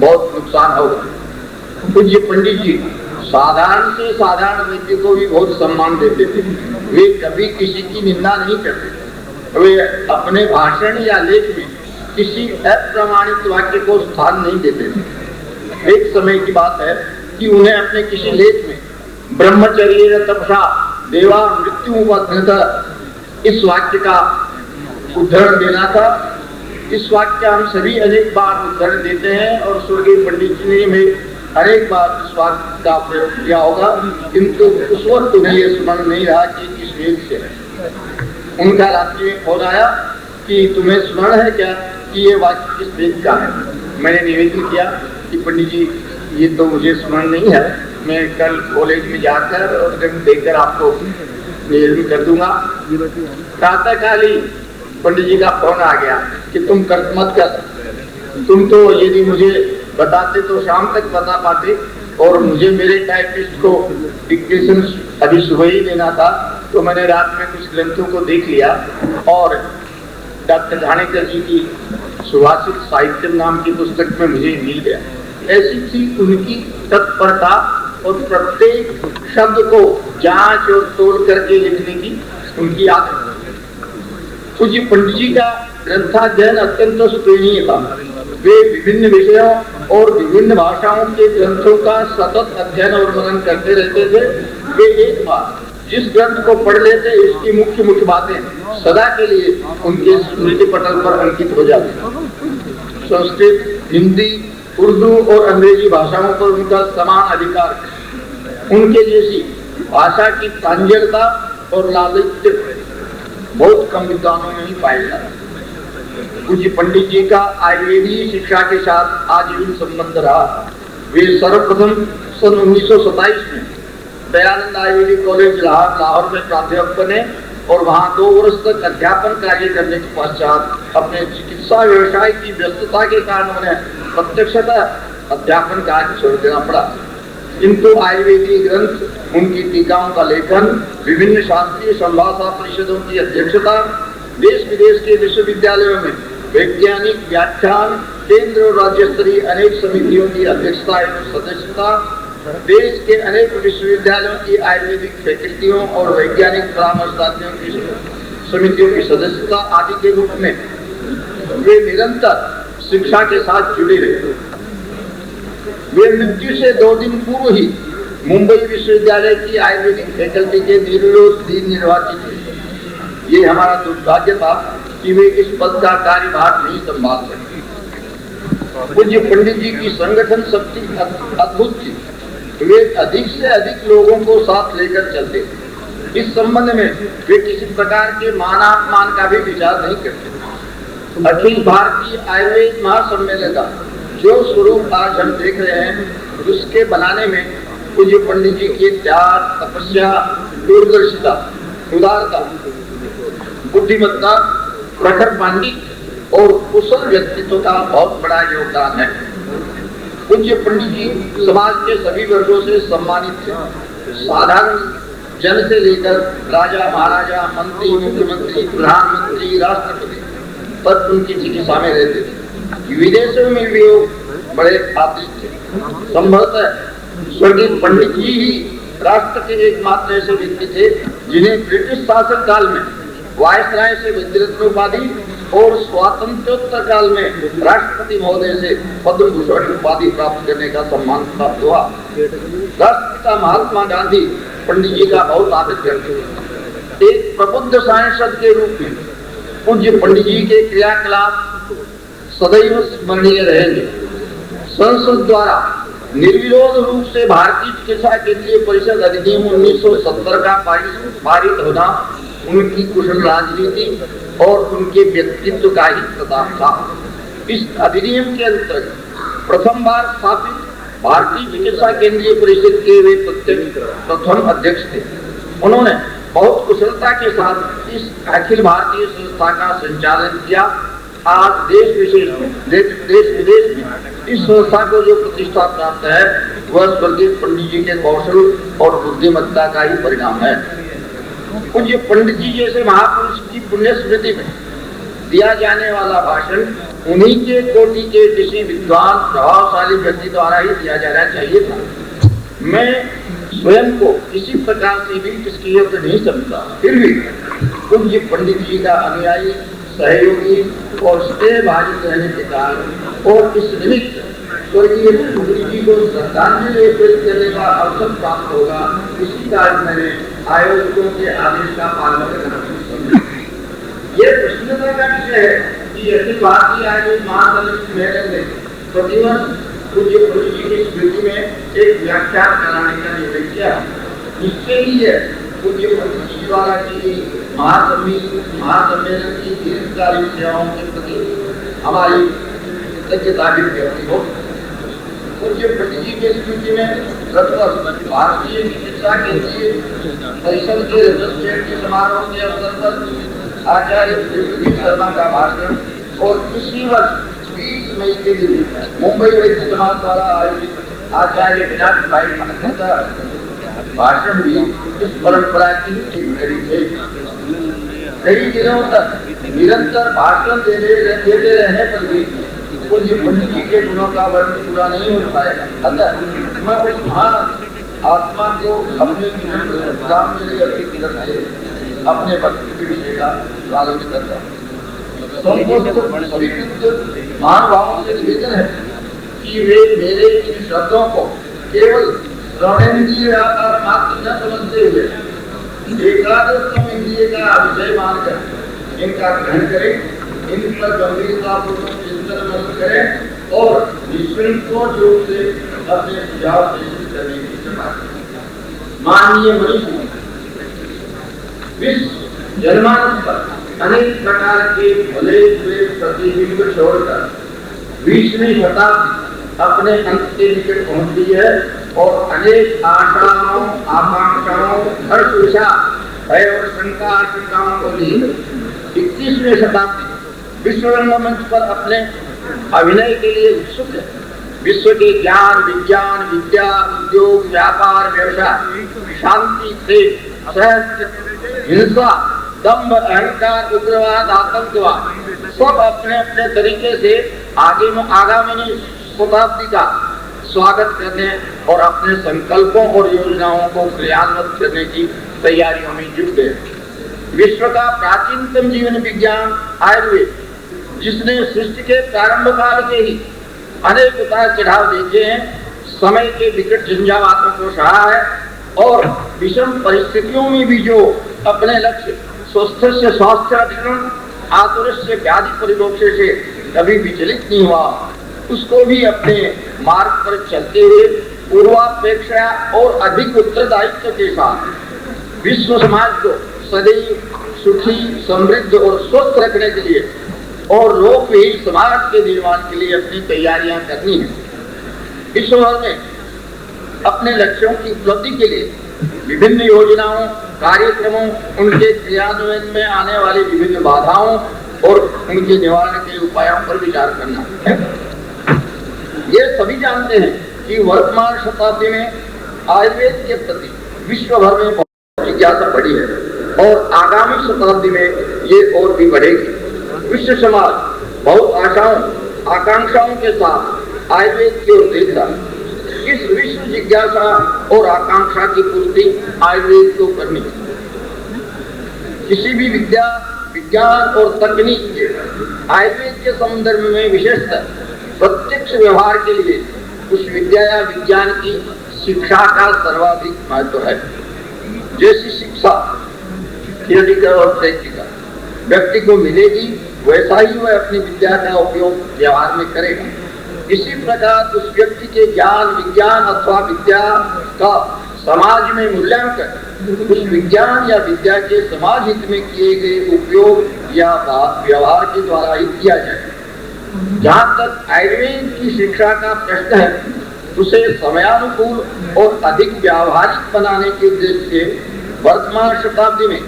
बहुत नुकसान होगा। पूज्य पंडित जी साधारण से साधारण व्यक्ति को भी बहुत सम्मान देते थे। वे कभी किसी की निंदा नहीं करते वे अपने भाषण या लेख में किसी अप्रमाणित वाक्य को स्थान नहीं देते थे। एक समय की बात है कि उन्हें अपने किसी लेख में ब्रह्मचर्य तपसा देवा मृत्यु इस वाक्य का उद्धरण देना था। इस वाक्य हम सभी अनेक बार उद्धरण देते हैं और स्वर्गीय पंडित जी ने हमें अनेक बार इस वाक्य का प्रयोग किया होगा, किंतु उस वक्त उन्हें यह स्मरण नहीं रहा कि किस वेद से है। उनका रात्रि में फोन आया कि तुम्हें स्मरण है क्या कि ये वाक्य किस वेद का है। मैंने निवेदन किया कि पंडित जी ये तो मुझे स्मरण नहीं है, मैं कल कॉलेज में जाकर और देखकर आपको निवेदन कर दूंगा। प्रातःकाली पंडित जी का फोन आ गया कि तुम कर्त मत कर, तुम तो यदि मुझे बताते तो शाम तक बता पाते, और मुझे मेरे टाइपिस्ट को डिक्टेशन अभी सुबह ही देना था, तो मैंने रात में कुछ ग्रंथों को देख लिया और डॉक्टर घाणेकर जी की सुभाषित साहित्य नाम की पुस्तक में मुझे मिल गया। ऐसी थी उनकी तत्परता और प्रत्येक शब्द को जांच और तोड़ करके लिखने की उनकी आदत। पूज्य पंडित जी का ग्रंथाध्ययन अत्यंत स्तुति था। वे विभिन्न विषयों और विभिन्न भाषाओं के ग्रंथों का सतत अध्ययन और मनन करते रहते थे। वे एक बार जिस ग्रंथ को पढ़ लेते इसकी मुख्य मुख्य बातें सदा के लिए उनके स्मृति पटल पर अंकित हो जाती। संस्कृत, हिंदी, उर्दू और अंग्रेजी भाषाओं पर उनका समान अधिकार। उनके जैसी भाषा की प्रांजलता और लालित्य बहुत कम विद्वानों में ही पाया जाता। पूज्य पंडित जी का आयुर्वेदीय शिक्षा के साथ आजीवन संबंध रहा। वे सर्वप्रथम सन 1927 में दयानंद आयुर्वेदिक कॉलेज लाहौर में प्राध्यापक बने और वहां 2 वर्ष तक अध्यापन कार्य करने के पश्चात अपने चिकित्सा व्यवसाय की व्यस्तता के कारण उन्हें प्रत्यक्षतः अध्यापन कार्य छोड़ देना पड़ा। किंतु आयुर्वेदिक ग्रंथ, उनकी टीकाओं का लेखन, विभिन्न शास्त्रीय संभाषा परिषदों की अध्यक्षता, देश विदेश के विश्वविद्यालयों में वैज्ञानिक व्याख्यान, केंद्र और राज्य स्तरीय अनेक समितियों की अध्यक्षता एवं सदस्यता, देश के अनेक विश्वविद्यालयों की आयुर्वेदिक फैकल्टियों और वैज्ञानिक परामर्शदाताओं की समितियों की सदस्यता आदि के रूप में वे निरंतर शिक्षा के साथ जुड़े रहे। वे मृत्यु से 2 दिन पूर्व ही मुंबई विश्वविद्यालय की आयुर्वेदिक फैकल्टी के निर्विरोध डीन निर्वाचित हुए। ये हमारा दुर्भाग्य था कि वे इस पद का कार्यभार नहीं संभाल सके। पूज्य पंडित जी की संगठन शक्ति अद्भुत थी। वे अधिक से अधिक लोगों को साथ लेकर चलते थे। इस संबंध में वे किसी प्रकार के मानापमान का भी विचार नहीं करते। अखिल भारतीय आयुर्वेद महासम्मेलन का जो स्वरूप आज हम देख रहे हैं, उसके बनाने में पूज्य पंडित जी की त्याग, तपस्या, दूरदर्शिता, उदारता, बुद्धिमत्ता, प्रखर पांडित्य और कुशल व्यक्तित्व का बहुत बड़ा योगदान है। पूज्य पंडित जी समाज के सभी वर्गों से सम्मानित थे। साधारण जन से लेकर राजा, महाराजा, मंत्री, मुख्यमंत्री, प्रधानमंत्री, राष्ट्रपति तक उनकी चिकित्सा में रहते थे। विदेशों में भी वो बड़े आदर्श थे। संभवतः स्वर्गीय पंडित जी ही राष्ट्र के एकमात्र ऐसे व्यक्ति थे जिन्हें ब्रिटिश शासन काल में वायसराय से वज्ररत्न उपाधि और स्वातंत्रोत्तर काल में राष्ट्रपति महोदय से पद्म भूषण उपाधि प्राप्त करने का सम्मान प्राप्त हुआ। राष्ट्रपिता महात्मा गांधी पंडित जी का बहुत आदर करते थे। एक प्रबुद्ध सांसद के रूप में पूज्य पंडित जी के क्रियाकलाप सदैव स्मरणीय रहेंगे। संसद द्वारा निर्विरोध रूप से भारतीय चिकित्सा केंद्रीय परिषद अधिनियम 1970 का पारित होना उनकी कुशल राजनीति और उनके व्यक्तित्व का ही प्रताप था। इस अधिनियम के अंतर्गत प्रथम बार स्थापित भारतीय चिकित्सा केंद्रीय परिषद के वे प्रथम अध्यक्ष थे। उन्होंने बहुत कुशलता के साथ इस अखिल भारतीय संस्था का संचालन किया। आज देश विदेश में इस संस्था को जो प्रतिष्ठा प्राप्त है वह स्वर्गीय पंडित जी के कौशल और बुद्धिमत्ता का ही परिणाम है। पूज्य पंडित जी जैसे महापुरुष की पुण्य स्मृति में दिया जाने वाला भाषण उन्हीं के कोटि के किसी विद्वान प्रभावशाली व्यक्ति द्वारा ही दिया जाना चाहिए था। मैं स्वयं को किसी प्रकार से भी इसकी योग्य नहीं समझता, फिर भी पूज्य पंडित जी का अनुयायी, सहयोगी और स्नेहभाजन रहने के कारण और इस निमित्त स्वर्गीय मुखर्जी जी को श्रद्धांजलि अर्पित करने का अवसर प्राप्त होगा। इसी कारण मैंने आयोजकों के आदेश का पालन करना। ये प्रसन्नता का विषय है कि अखिल भारतीय आयुर्वेद महासंघ सम्मेलन में प्रतिवर्ष पूज्य पंडित जी की स्मृति में एक व्याख्यान कराने का निर्णय किया। इसके लिए पूज्य पंडित जी द्वारा की महासम्मेलन की दीर्घकालीन सेवाओं के प्रति हमारी कृतज्ञता भी व्यक्त हो। पूज्य पंडित जी की स्मृति में भारतीय चिकित्सा केंद्रीय परिषद के रजत समारोह के अवसर पर आचार्य शर्मा का भाषण और इसी वर्ष 20 मई के दिन मुंबई वैद्य समाज द्वारा आयोजित आचार्य विनायक भाई का भाषण भी इस परंपरा की कड़ी थे। कई दिनों तक निरंतर भाषण देते रहने पर भी पूज्य पंडित जी के गुणों का वर्णन पूरा नहीं हो पाएगा। अतः मैं उस महान आत्मा को अपने जीवन में अपने भक्ति के विषय का प्रारंभ करता हूँ। महानुभावों से निवेदन है कि वे मेरे इन शब्दों को केवल श्रवणेन्द्रिय व्यापार मात्र न समझते हुए एकादशतम इंद्रिय का विषय मानकर इनका ग्रहण करें, इन पर गंभीरतापूर्वक चिंतन मनन करें और निष्कंटक रूप से अपने सुझाव पेश करने की सलाह करें। माननीय मनीषी, विश्व जनमानस पर अनेक प्रकार के भले हुए प्रतिबिंब छोड़कर 20वीं शताब्दी अपने अंत के निकट पहुंची है और अनेक आशाओं, आकांक्षाओं, हर्ष विषाद, भय और शंका आशंकाओं को लिए 21वीं शताब्दी विश्व रंगमंच पर अपने अभिनय के लिए उत्सुक है। विश्व के ज्ञान, विज्ञान, विद्या, उद्योग, व्यापार, व्यवसाय, शांति, प्रेम, सहस्य, हिंसा, दंभ, अहंकार, उग्रवाद, आतंकवाद सब अपने अपने तरीके से आगामी शताब्दी का स्वागत करने और अपने संकल्पों और योजनाओं को क्रियान्वित करने की तैयारियों में जुट गए। विश्व का प्राचीनतम जीवन विज्ञान आयुर्वेद, जिसने सृष्टि के प्रारंभ काल के ही अनेक उतार चढ़ाव देखे हैं, समय के विकट झंझावातों को सहा है और विषम परिस्थितियों में भी जो अपने लक्ष्य स्वस्थ से स्वास्थ्य रक्षण, आतुरस्य व्याधि परिरोक्ष से कभी विचलित नहीं हुआ, उसको भी अपने मार्ग पर चलते हुए पूर्वापेक्षा और अधिक उत्तरदायित्व के साथ विश्व समाज को सदैव सुखी, समृद्ध और स्वस्थ रखने के लिए और रोग विहीन समाज के निर्माण के लिए अपनी तैयारियां करनी है। विश्व भर में अपने लक्ष्यों की उपलब्धि के लिए विभिन्न योजनाओं, कार्यक्रमों, उनके क्रियान्वयन में आने वाली विभिन्न बाधाओं और उनके निवारण के उपायों पर विचार करना है। ये सभी जानते हैं कि वर्तमान शताब्दी में आयुर्वेद के प्रति विश्व भर में बहुत जिज्ञासा बढ़ी है और आगामी शताब्दी में ये और भी बढ़ेगी। विश्व समाज बहुत आशाओं, आकांक्षाओं के साथ आयुर्वेद की ओर देखता है। इस विश्व जिज्ञासा और आकांक्षा की पूर्ति आयुर्वेद को करनी है। किसी भी विद्या, विज्ञान और तकनीक के आयुर्वेद के संदर्भ में विशेषतर प्रत्यक्ष व्यवहार के लिए उस विद्या या विज्ञान की शिक्षा का सर्वाधिक महत्व है। जैसी शिक्षा थियोरिकल और प्रैक्टिकल व्यक्ति को मिलेगी, वैसा ही वह अपनी विद्या का उपयोग व्यवहार में करेगा। इसी प्रकार उस व्यक्ति के ज्ञान, विज्ञान अथवा विद्या का समाज में मूल्यांकन उस विज्ञान या विद्या के समाज हित में किए गए उपयोग या व्यवहार के द्वारा ही किया जाए। जहाँ तक आयुर्वेद की शिक्षा का प्रश्न है, उसे समयानुकूल और अधिक व्यावहारिक बनाने के उद्देश्य से वर्तमान शताब्दी में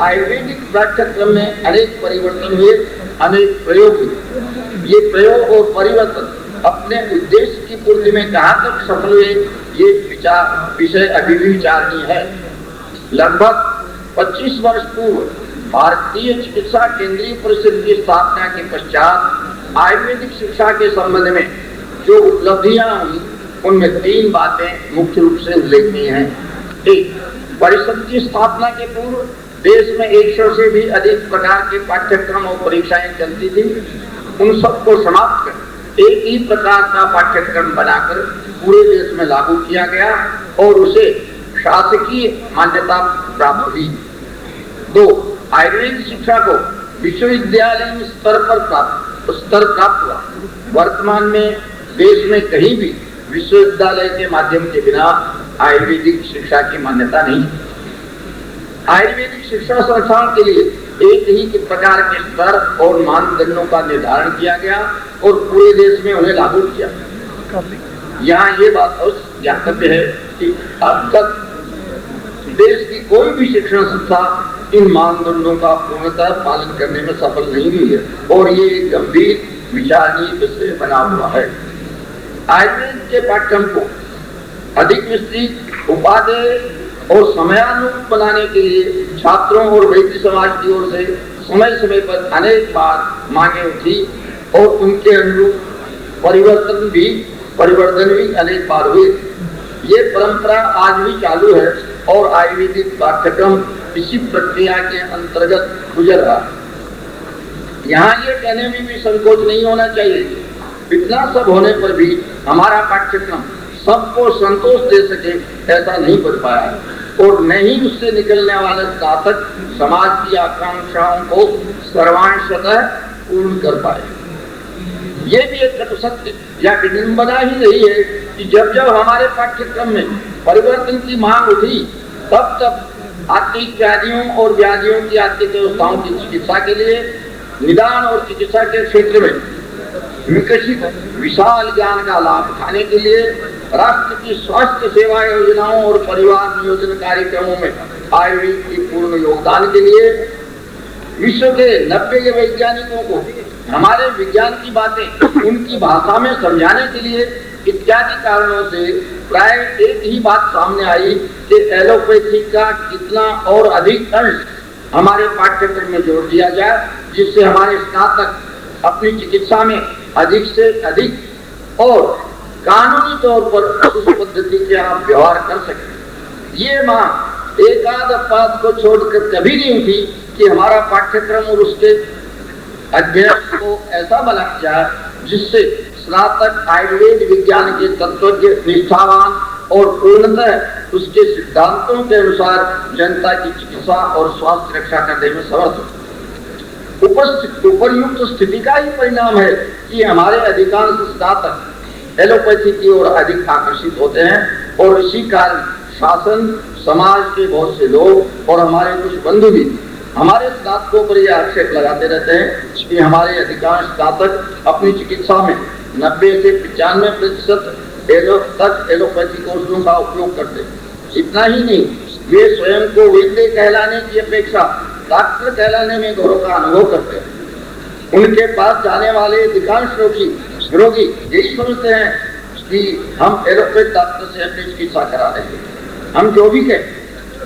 आयुर्वेदिक पाठ्यक्रम में अनेक परिवर्तन हुए, अनेक प्रयोग हुए। ये प्रयोग और परिवर्तन अपने उद्देश्य की पूर्ति में कहाँ तक सफल हुए, ये विषय अभी भी विचारणीय है। लगभग 25 वर्ष पूर्व भारतीय चिकित्सा केंद्रीय परिषद की स्थापना के पश्चात आयुर्वेदिक शिक्षा के संबंध में जो उपलब्धियां हुई, उनमें 3 बातें मुख्य रूप से उल्लेखनीय हैं। एक, परिषद की स्थापना के पूर्व देश में 100 से भी अधिक प्रकार के पाठ्यक्रम और परीक्षाएं चलती थी। उन सबको समाप्त कर एक ही प्रकार का पाठ्यक्रम बनाकर पूरे देश में लागू किया गया और उसे शासकीय मान्यता प्राप्त हुई। 2. आयुर्वेद शिक्षा को विश्वविद्यालय स्तर प्राप्त हुआ। वर्तमान में देश में कहीं भी विश्वविद्यालय के माध्यम के बिना आयुर्वेदिक शिक्षा की मान्यता नहीं। आयुर्वेदिक शिक्षा संस्थाओं के लिए एक ही प्रकार के स्तर और मानदंडों का निर्धारण किया गया और पूरे देश में उन्हें लागू किया। यहाँ ये बात ज्ञातव्य है कि अब तक देश की कोई भी शिक्षण संस्था इन मानदंडों का पूर्णतः पालन करने में सफल नहीं हुई है और ये एक गंभीर विचारणीय विषय बना हुआ है। आयुर्वेद के पाठ्यक्रम को अधिक विस्तृत, उपादेय और समयानुरूप बनाने के लिए छात्रों और वैद्य समाज की ओर से समय समय पर अनेक बार मांगे उठी और उनके अनुरूप परिवर्तन भी अनेक बार हुए। ये परंपरा आज भी चालू है और आयुर्वेदिक पाठ्यक्रम इसी प्रक्रिया के अंतर्गत गुजर रहा है। यहाँ ये कहने में भी संकोच नहीं होना चाहिए, इतना सब होने पर भी हमारा पाठ्यक्रम सबको संतोष दे सके ऐसा नहीं बन पाया और न ही उससे निकलने वाले स्नातक समाज की आकांक्षाओं को सर्वांशतः पूर्ण कर पाए। ये भी एक कटु सत्य या विडंबना ही रही है कि जब जब हमारे पाठ्यक्रम में परिवर्तन की मांग उठी तब आर्थिक व्याधियों और व्याधियों की आर्थिक व्यवस्थाओं की चिकित्सा के लिए निदान और चिकित्सा के क्षेत्र में विकसित विशाल ज्ञान का लाभ उठाने के लिए राष्ट्र की स्वास्थ्य सेवा योजनाओं और परिवार नियोजन कार्यक्रमों में आयुर्वेद के पूर्ण योगदान के लिए विश्व के 90 के वैज्ञानिकों को हमारे विज्ञान की बातें उनकी भाषा में समझाने के लिए इत्यादि कारणों से प्राय एक ही बात सामने आई कि एलोपैथी का कितना और अधिक अंश हमारे पाठ्यक्रम में जोड़ दिया जाए जिससे हमारे स्नातक अपनी चिकित्सा में अधिक से अधिक और कानूनी तौर पर उस पद्धति के आप व्यवहार कर सकें। ये मांग एक आध बात को छोड़कर कभी नहीं उठी कि हमारा पाठ्यक्रम और उसके अध्ययन को ऐसा बनाया जाए जिससे स्नातक आयुर्वेद विज्ञान के तत्वज्ञ, निष्ठावान और पूर्णतः उसके सिद्धांतों के अनुसार जनता की चिकित्सा और स्वास्थ्य रक्षा करने में समर्थ हो। उपर्युक्त स्थिति का ही परिणाम है कि हमारे अधिकांश स्नातक एलोपैथी की ओर अधिक आकर्षित होते हैं और इसी कारण शासन, समाज के बहुत से लोग और हमारे कुछ बंधु भी हमारे स्नातकों पर यह आक्षेप लगाते रहते हैं कि हमारे अधिकांश स्नातक अपनी चिकित्सा में 90 से 95% एलोपैथी औषधियों का उपयोग करते हैं। इतना ही नहीं, वे स्वयं को वैद्य कहलाने की अपेक्षा डॉक्टर कहलाने में गौरव का अनुभव करते हैं। उनके पास जाने वाले अधिकांश रोगी यही समझते हैं कि हम एलोपैथ डॉक्टर से अपनी चिकित्सा करा रहे हैं। हम जो भी कहें,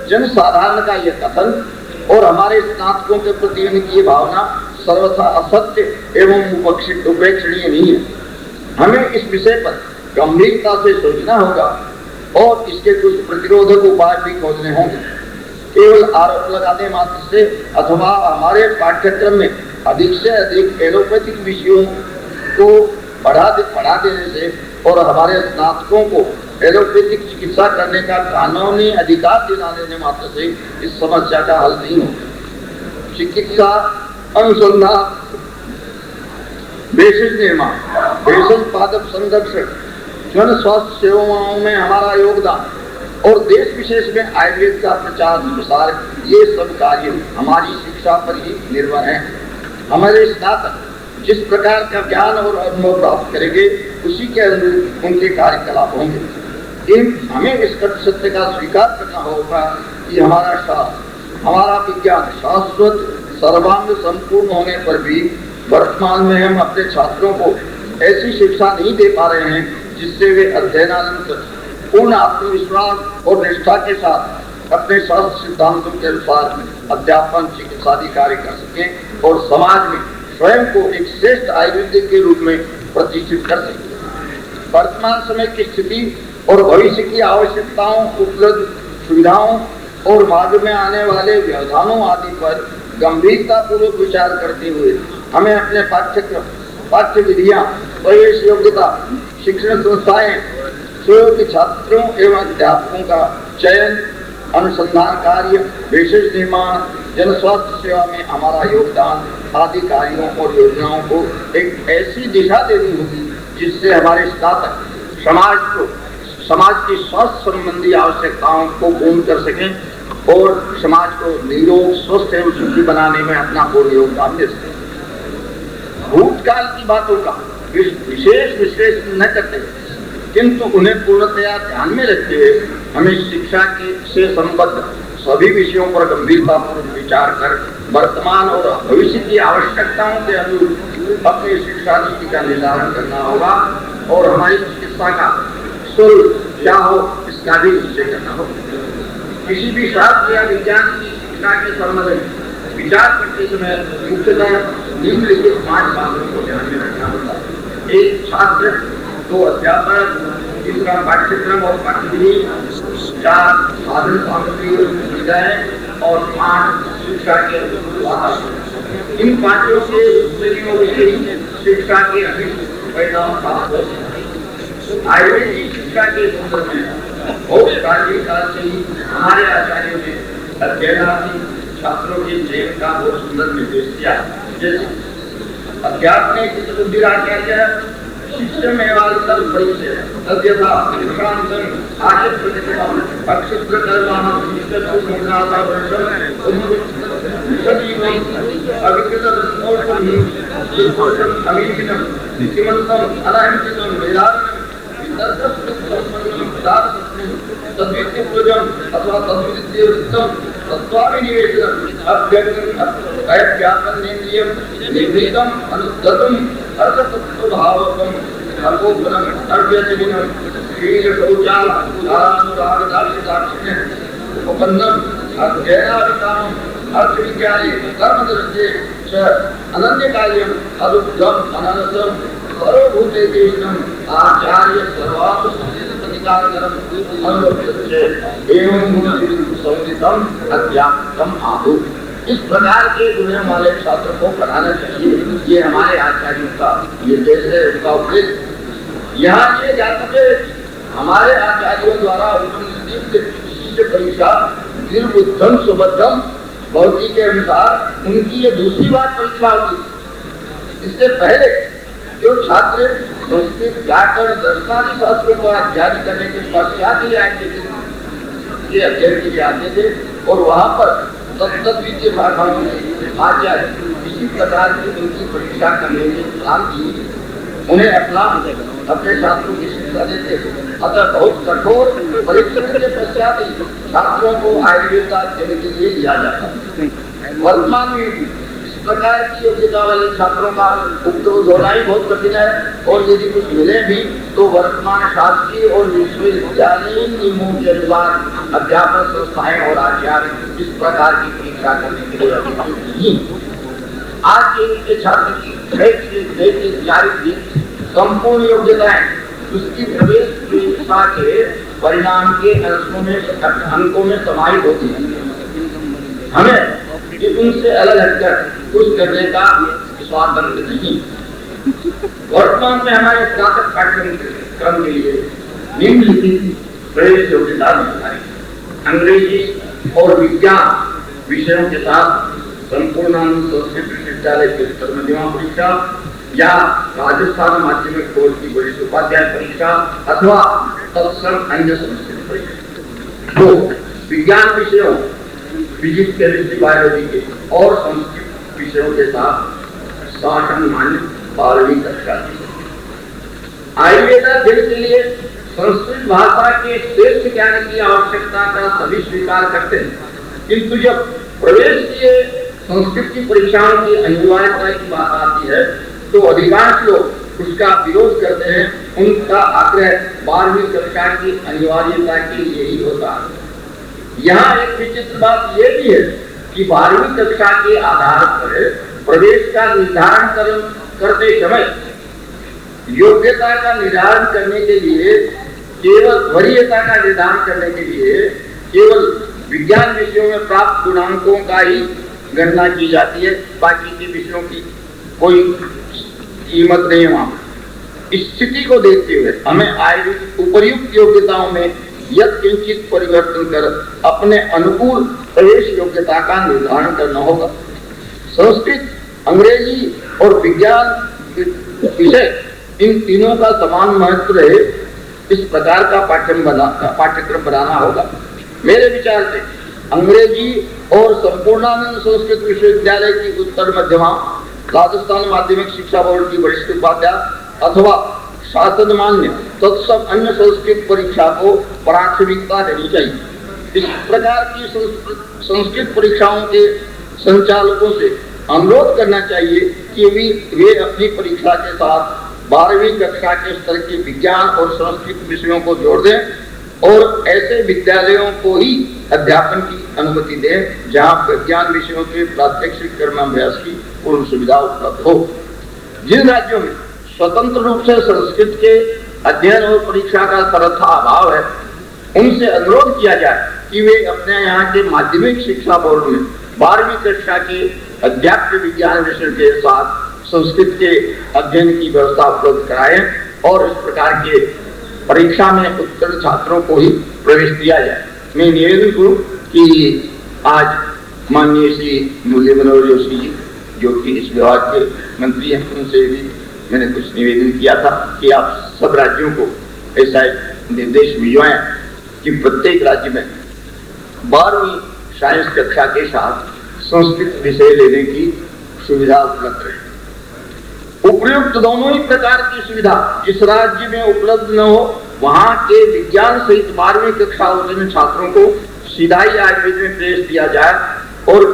जन साधारण का यह कथन और हमारे स्नातकों के प्रति उनकी भावना सर्वथा असत्य एवं उपेक्षणीय नहीं है। हमें इस विषय पर गंभीरता से सोचना होगा और इसके कुछ प्रतिरोधक उपाय भी खोजने होंगे। केवल आरोप लगाने मात्र से अथवा हमारे पाठ्यक्रम में अधिक से अधिक एलोपैथिक विषयों को बढ़ा देने से और हमारे स्नातकों को एलोपैथिक चिकित्सा करने का कानूनी अधिकार दिला देने मात्र से इस समस्या का हल नहीं होगा। चिकित्सा अनुसंधान, भेषज निर्माण, भेषज पादप संरक्षण, जन स्वास्थ्य सेवाओं में हमारा योगदान और देश विशेष में आयुर्वेद का प्रचार प्रसार, ये सब कार्य हमारी शिक्षा पर ही निर्भर है। हमारे स्नातक जिस प्रकार का ज्ञान और अनुभव प्राप्त करेंगे उसी के अनुरूप उनके कार्यकलाप होंगे। हमें इस सत्य का स्वीकार करना होगा कि हमारा शास्त्र, हमारा विज्ञान शाश्वत सर्वांग संपूर्ण होने पर भी वर्तमान में हम अपने छात्रों को ऐसी शिक्षा नहीं दे पा रहे हैं जिससे वे अध्ययनानंतर पूर्ण आत्मविश्वास और निष्ठा के साथ अपने शास्त्र सिद्धांतों के अनुसार अध्यापन, चिकित्सा आदि कार्य कर सकें और समाज में स्वयं को एक श्रेष्ठ आयुर्वेदिक के रूप में प्रतिष्ठित कर सकें। वर्तमान समय की स्थिति और भविष्य की आवश्यकताओं, उपलब्ध सुविधाओं और बाद में आने वाले व्यवधानों आदि पर गंभीरता पूर्वक विचार करते हुए हमें अपने पाठ्यक्रम, पाठ्य विधियां, प्रवेश योग्यता, शिक्षण संस्थाएं, स्वयं के छात्रों एवं अध्यापकों का चयन, अनुसंधान कार्य, विशेष निर्माण, जन स्वास्थ्य सेवा में हमारा योगदान आदि कार्यों और योजनाओं को एक ऐसी दिशा देनी होगी जिससे हमारे स्नातक समाज की स्वास्थ्य संबंधी आवश्यकताओं को पूर्ण कर सकें और समाज को निरोग, स्वस्थ एवं सुखी बनाने में अपना पूर्ण योगदान दे सकें। भूतकाल की बातों का विशेष विश्लेषण न करते किंतु उन्हें पूर्णतया ध्यान में रखते हुए हमें शिक्षा से संबद्ध सभी विषयों पर गंभीरतापूर्वक विचार कर वर्तमान और भविष्य की आवश्यकताओं के अनुरूप अपनी शिक्षा नीति का निर्धारण करना होगा और हमारी चिकित्सा का स्वरूप क्या हो इसका भी निश्चय करना होगा। किसी भी शास्त्र या विज्ञान की शिक्षा के संबंध में विचार करते समय मुख्यतः निम्नलिखित 5 बातों को ध्यान में रखना होता है। 1 छात्र, 2 अध्यापक, 3 पाठ्यक्रम और पाठ्यविधि, 4 साधन सामग्री और सुविधाएं और 5 शिक्षा के वातावरण। इन 5 के उपयोगों से शिक्षा के अधिक परिणाम प्राप्त हो सकते हैं। आयुर्वेदिक शिक्षा के संदर्भ में बहुत प्राचीन काल से ही हमारे आचार्यों ने अध्ययनार्थी छात्रों के चयन का बहुत सुंदर निर्देश दिया। जैसे अध्यात्म ने चित्तबुद्धिराचार्य शिक्षण में वालतल परिचय तद्यथा विश्रांतन आचित प्रतिष्ठम अक्षित्र कर्माणं विष्टु मुनाता वर्षम सजीवं अविकृत दर्शनोषम सुखोषम अमीहिनम सीमंतम अनाहिंसितम वेदांतम तद्वित्य पूजम अथवा तद्वित्य वृत्तम तत्वाभिनिवेशनम अभ्यापन नेन्द्रियम निवृत्तम अनुद्गतम अर्थतत्वभावकम अल्पोपनम अभ्यचलिनम शील शौचाल दारानुरागदाक्षिदाक्षिण्यम उपपन्नम अध्ययनाभिकामम अर्थविज्ञाने कर्मदृष्टे च अनन्यकार्यम अदुग्धम अननसम सर्वभूते देशनम आचार्य सर्वात्मनिकारकरम अनुलक्ष्य एवं संवितम अध्यात्मकम आहु। इस प्रकार के गुण वाले छात्र को पढ़ाना चाहिए। ये हमारे आचार्यों का निर्देश है, उनका उपदेश। यहाँ ये जातक हमारे आचार्यों द्वारा विशिष्ट परीक्षा निर्बुद्धम सुबद्धम भौतिक के अनुसार उनकी ये दूसरी बार परीक्षा होगी। इससे पहले जो छात्र संस्कृत व्याकरण दर्शनादि शास्त्रों को अध्ययन करने के पश्चात ही आएंगे ये अध्ययन के लिए आते थे और वहाँ पर तत्विद्य भाषाओं में आचार्य इसी प्रकार की उनकी परीक्षा करने के प्लान की उन्हें अपने छात्रों की शिक्षा देते थे। अतः बहुत कठोर परीक्षण के पश्चात ही छात्रों को आयुर्वेद का अध्ययन के लिए लिया जाता है। वर्तमान में इस प्रकार की योग्यता वाले छात्रों का उपयोग होना ही बहुत कठिन है और यदि कुछ मिले भी तो वर्तमान शासकीय और विश्वविद्यालयीन नियमों के अनुसार अध्यापन संस्थाएं और आचार्य इस प्रकार की परीक्षा करने के लिए अधिकृत नहीं। आज के छात्र की संपूर्ण योग्यताएं उसकी प्रवेश परीक्षा के परिणाम के अंकों में समाहित होती है। हमें उनसे अलग हटकर कुछ करने का स्वातंत्र नहीं। वर्तमान में हमारे स्नातक पाठ्यक्रम के लिए निम्नलिखित प्रवेश योग्यता अंग्रेजी और विज्ञान विषयों के साथ संपूर्ण संस्कृत विश्वविद्यालय की उत्तर मध्यमा परीक्षा या राजस्थान माध्यमिक बोर्ड की वरिष्ठ उपाध्याय परीक्षा अथवा तत्सम अन्य संस्कृत परीक्षा। तो विज्ञान विषयों फिजिक्स, केमिस्ट्री, बायोलॉजी के और संस्कृत विषयों के साथ शासन मान्य 12वीं कक्षा की आयुर्वेद अध्ययन के लिए संस्कृत भाषा के श्रेष्ठ ज्ञान की आवश्यकता का सभी स्वीकार करते हैं, किंतु जब प्रवेश के संस्कृत की परीक्षाओं की अनिवार्यता की बात आती है तो अधिकांश लोग उसका विरोध करते हैं। उनका आग्रह 12वीं कक्षा की अनिवार्यता के लिए ही होता है। यहाँ एक विचित्र बात यह भी है कि 12वीं कक्षा के आधार पर प्रवेश का निर्धारण करते समय योग्यता का निर्धारण करने के लिए केवल वरीयता का निर्धारण करने के लिए केवल विज्ञान विषयों में प्राप्त गुणांकों का ही गणना की जाती है, बाकी के विषयों की कोई कीमत नहीं है वहां। इस स्थिति को देखते हुए हमें उपर्युक्त योग्यताओं में यत्किंचित परिवर्तन कर अपने अनुकूल प्रवेश योग्यता का निर्धारण करना होगा। संस्कृत, अंग्रेजी और विज्ञान विषय इन तीनों का समान महत्व रहे, इस प्रकार का पाठ्यक्रम बनाना होगा। मेरे विचार से अंग्रेजी और संपूर्णानंद संस्कृत विश्वविद्यालय की उत्तर मध्यमा, राजस्थान माध्यमिक शिक्षा बोर्ड की वरिष्ठ उपाध्याय अथवा शासन मान्य तत्सव अन्य संस्कृत परीक्षा को प्राथमिकता देनी चाहिए। इस प्रकार की संस्कृत परीक्षाओं के संचालकों से अनुरोध करना चाहिए कि वे अपनी परीक्षा के साथ 12वीं कक्षा के स्तर के विज्ञान और संस्कृत विषयों को जोड़ दें और ऐसे विद्यालयों को ही अध्यापन की अनुमति दें जहां विज्ञान विषयों के प्रात्यक्षिक कर्माभ्यास की पूर्ण सुविधा उपलब्ध हो। जिन राज्यों में स्वतंत्र रूप से संस्कृत के अध्ययन और परीक्षा का सर्वथा अभाव है, उनसे अनुरोध किया जाए कि वे अपने यहाँ के माध्यमिक शिक्षा बोर्ड में 12वीं कक्षा के अध्यात्म विज्ञान विषय के साथ संस्कृत के अध्ययन की व्यवस्था उपलब्ध कराएं और इस प्रकार के परीक्षा में उत्तीर्ण छात्रों को ही प्रवेश दिया जाए। मैं निवेदन करूं कि आज माननीय श्री मुरली मनोहर जोशी जी, जो कि इस विभाग के मंत्री हैं, उनसे भी मैंने कुछ निवेदन किया था कि आप सब राज्यों को ऐसा निर्देश भिजवाएं कि प्रत्येक राज्य में 12वीं साइंस कक्षा के साथ संस्कृत विषय लेने की सुविधा उपलब्ध रहे। उपयुक्त दोनों ही प्रकार की सुविधा जिस राज्य में उपलब्ध न हो, वहां के विज्ञान सहित 12वीं कक्षा उत्तीर्ण छात्रों को सीधा ही आयुर्वेद में प्रवेश दिया जाए और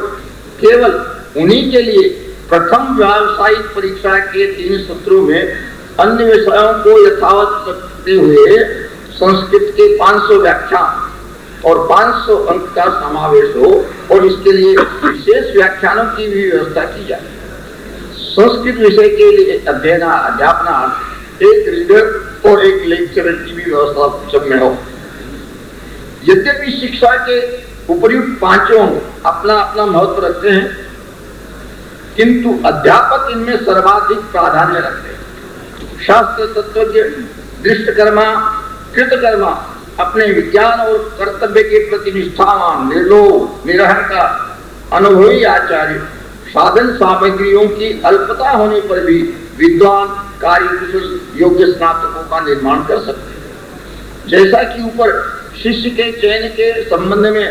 केवल उन्हीं के लिए प्रथम व्यावसायिक परीक्षा के 3 सत्रों में अन्य विषयों को यथावत रखते हुए संस्कृत के 500 व्याख्यान और 500 अंक का समावेश हो और इसके लिए विशेष व्याख्यानों की भी व्यवस्था की जाए। संस्कृत विषय के लिए अध्यापनार्थ एक रीडर और एक लेक्चरर की भी व्यवस्था सब में हो। यद्यपि शिक्षा के उपर्युक्त पांचों अपना अपना महत्व रखते हैं, किंतु अध्यापक इनमें सर्वाधिक प्राधान्य रखते हैं। शास्त्र तत्वज्ञ, दृष्टकर्मा, कृतकर्मा अपने विज्ञान और कर्तव्य के प्रति निष्ठावान, निर्लोभ, निरहंकार, अनुभवी आचार्य, साधन सामग्रियों की अल्पता होने पर भी विद्वान, कार्यकुशल, योग्य स्नातकों का निर्माण कर सकते हैं। जैसा कि ऊपर शिष्य के चयन के संबंध में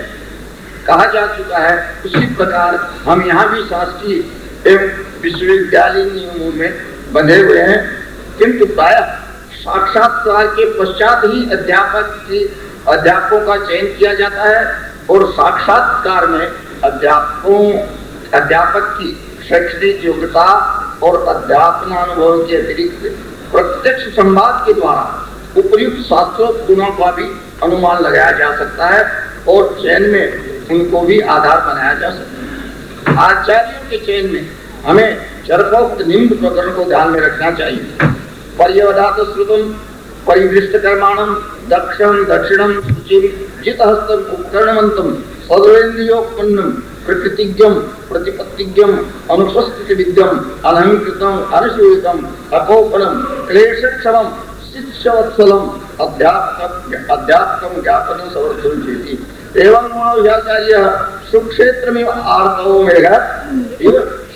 कहा जा चुका है, उसी प्रकार हम यहाँ भी शासकीय एवं विश्वविद्यालय नियमों में बंधे हुए हैं, किंतु प्रायः साक्षात्कार के पश्चात ही अध्यापकों का चयन किया जाता है और साक्षात्कार में अध्यापक की शैक्षणिक योग्यता और अध्यापनानुभव के अतिरिक्त प्रत्यक्ष संवाद के द्वारा उपयुक्त शास्त्रोक्त गुणों का भी अनुमान लगाया जा सकता है और चयन में उनको भी आधार बनाया जा सकता है। आचार्यों के चयन में हमें चरकोक्त निम्न प्रकरण को ध्यान में रखना चाहिए। पर्यवधात श्रुतम, परिवृष्ट कर्माणम, दक्षम दक्षिणम, जितहस्तम, उपकरणवंतम, सर्वेन्द्रियोपन्नम, प्रकृतिज्ञम, प्रतिपत्तिज्ञम, अनुस्वस्थित विद्यम, अलंकृतम, अनुसूयितम, अकोपनम, क्लेशक्षमम, शिष्यवत्सलम, अध्यात्मकम ज्ञापन समर्थन चेति एवं मनोव्याचार्य सुक्षेत्र में आर्तवो मेघ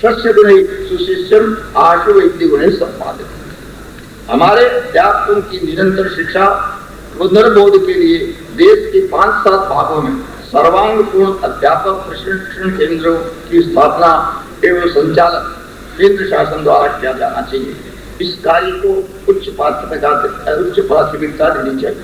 शस्य गुण सुशिष्यम आशु वैद्य गुण संपादित। हमारे अध्यापकों की निरंतर शिक्षा पुनर्बोध के लिए देश के 5-7 भागों में सर्वांग पूर्ण अध्यापक प्रशिक्षण केंद्रों की स्थापना एवं संचालन केंद्र शासन द्वारा किया जाना चाहिए। इस कार्य को उच्च प्राथमिकता देनी चाहिए।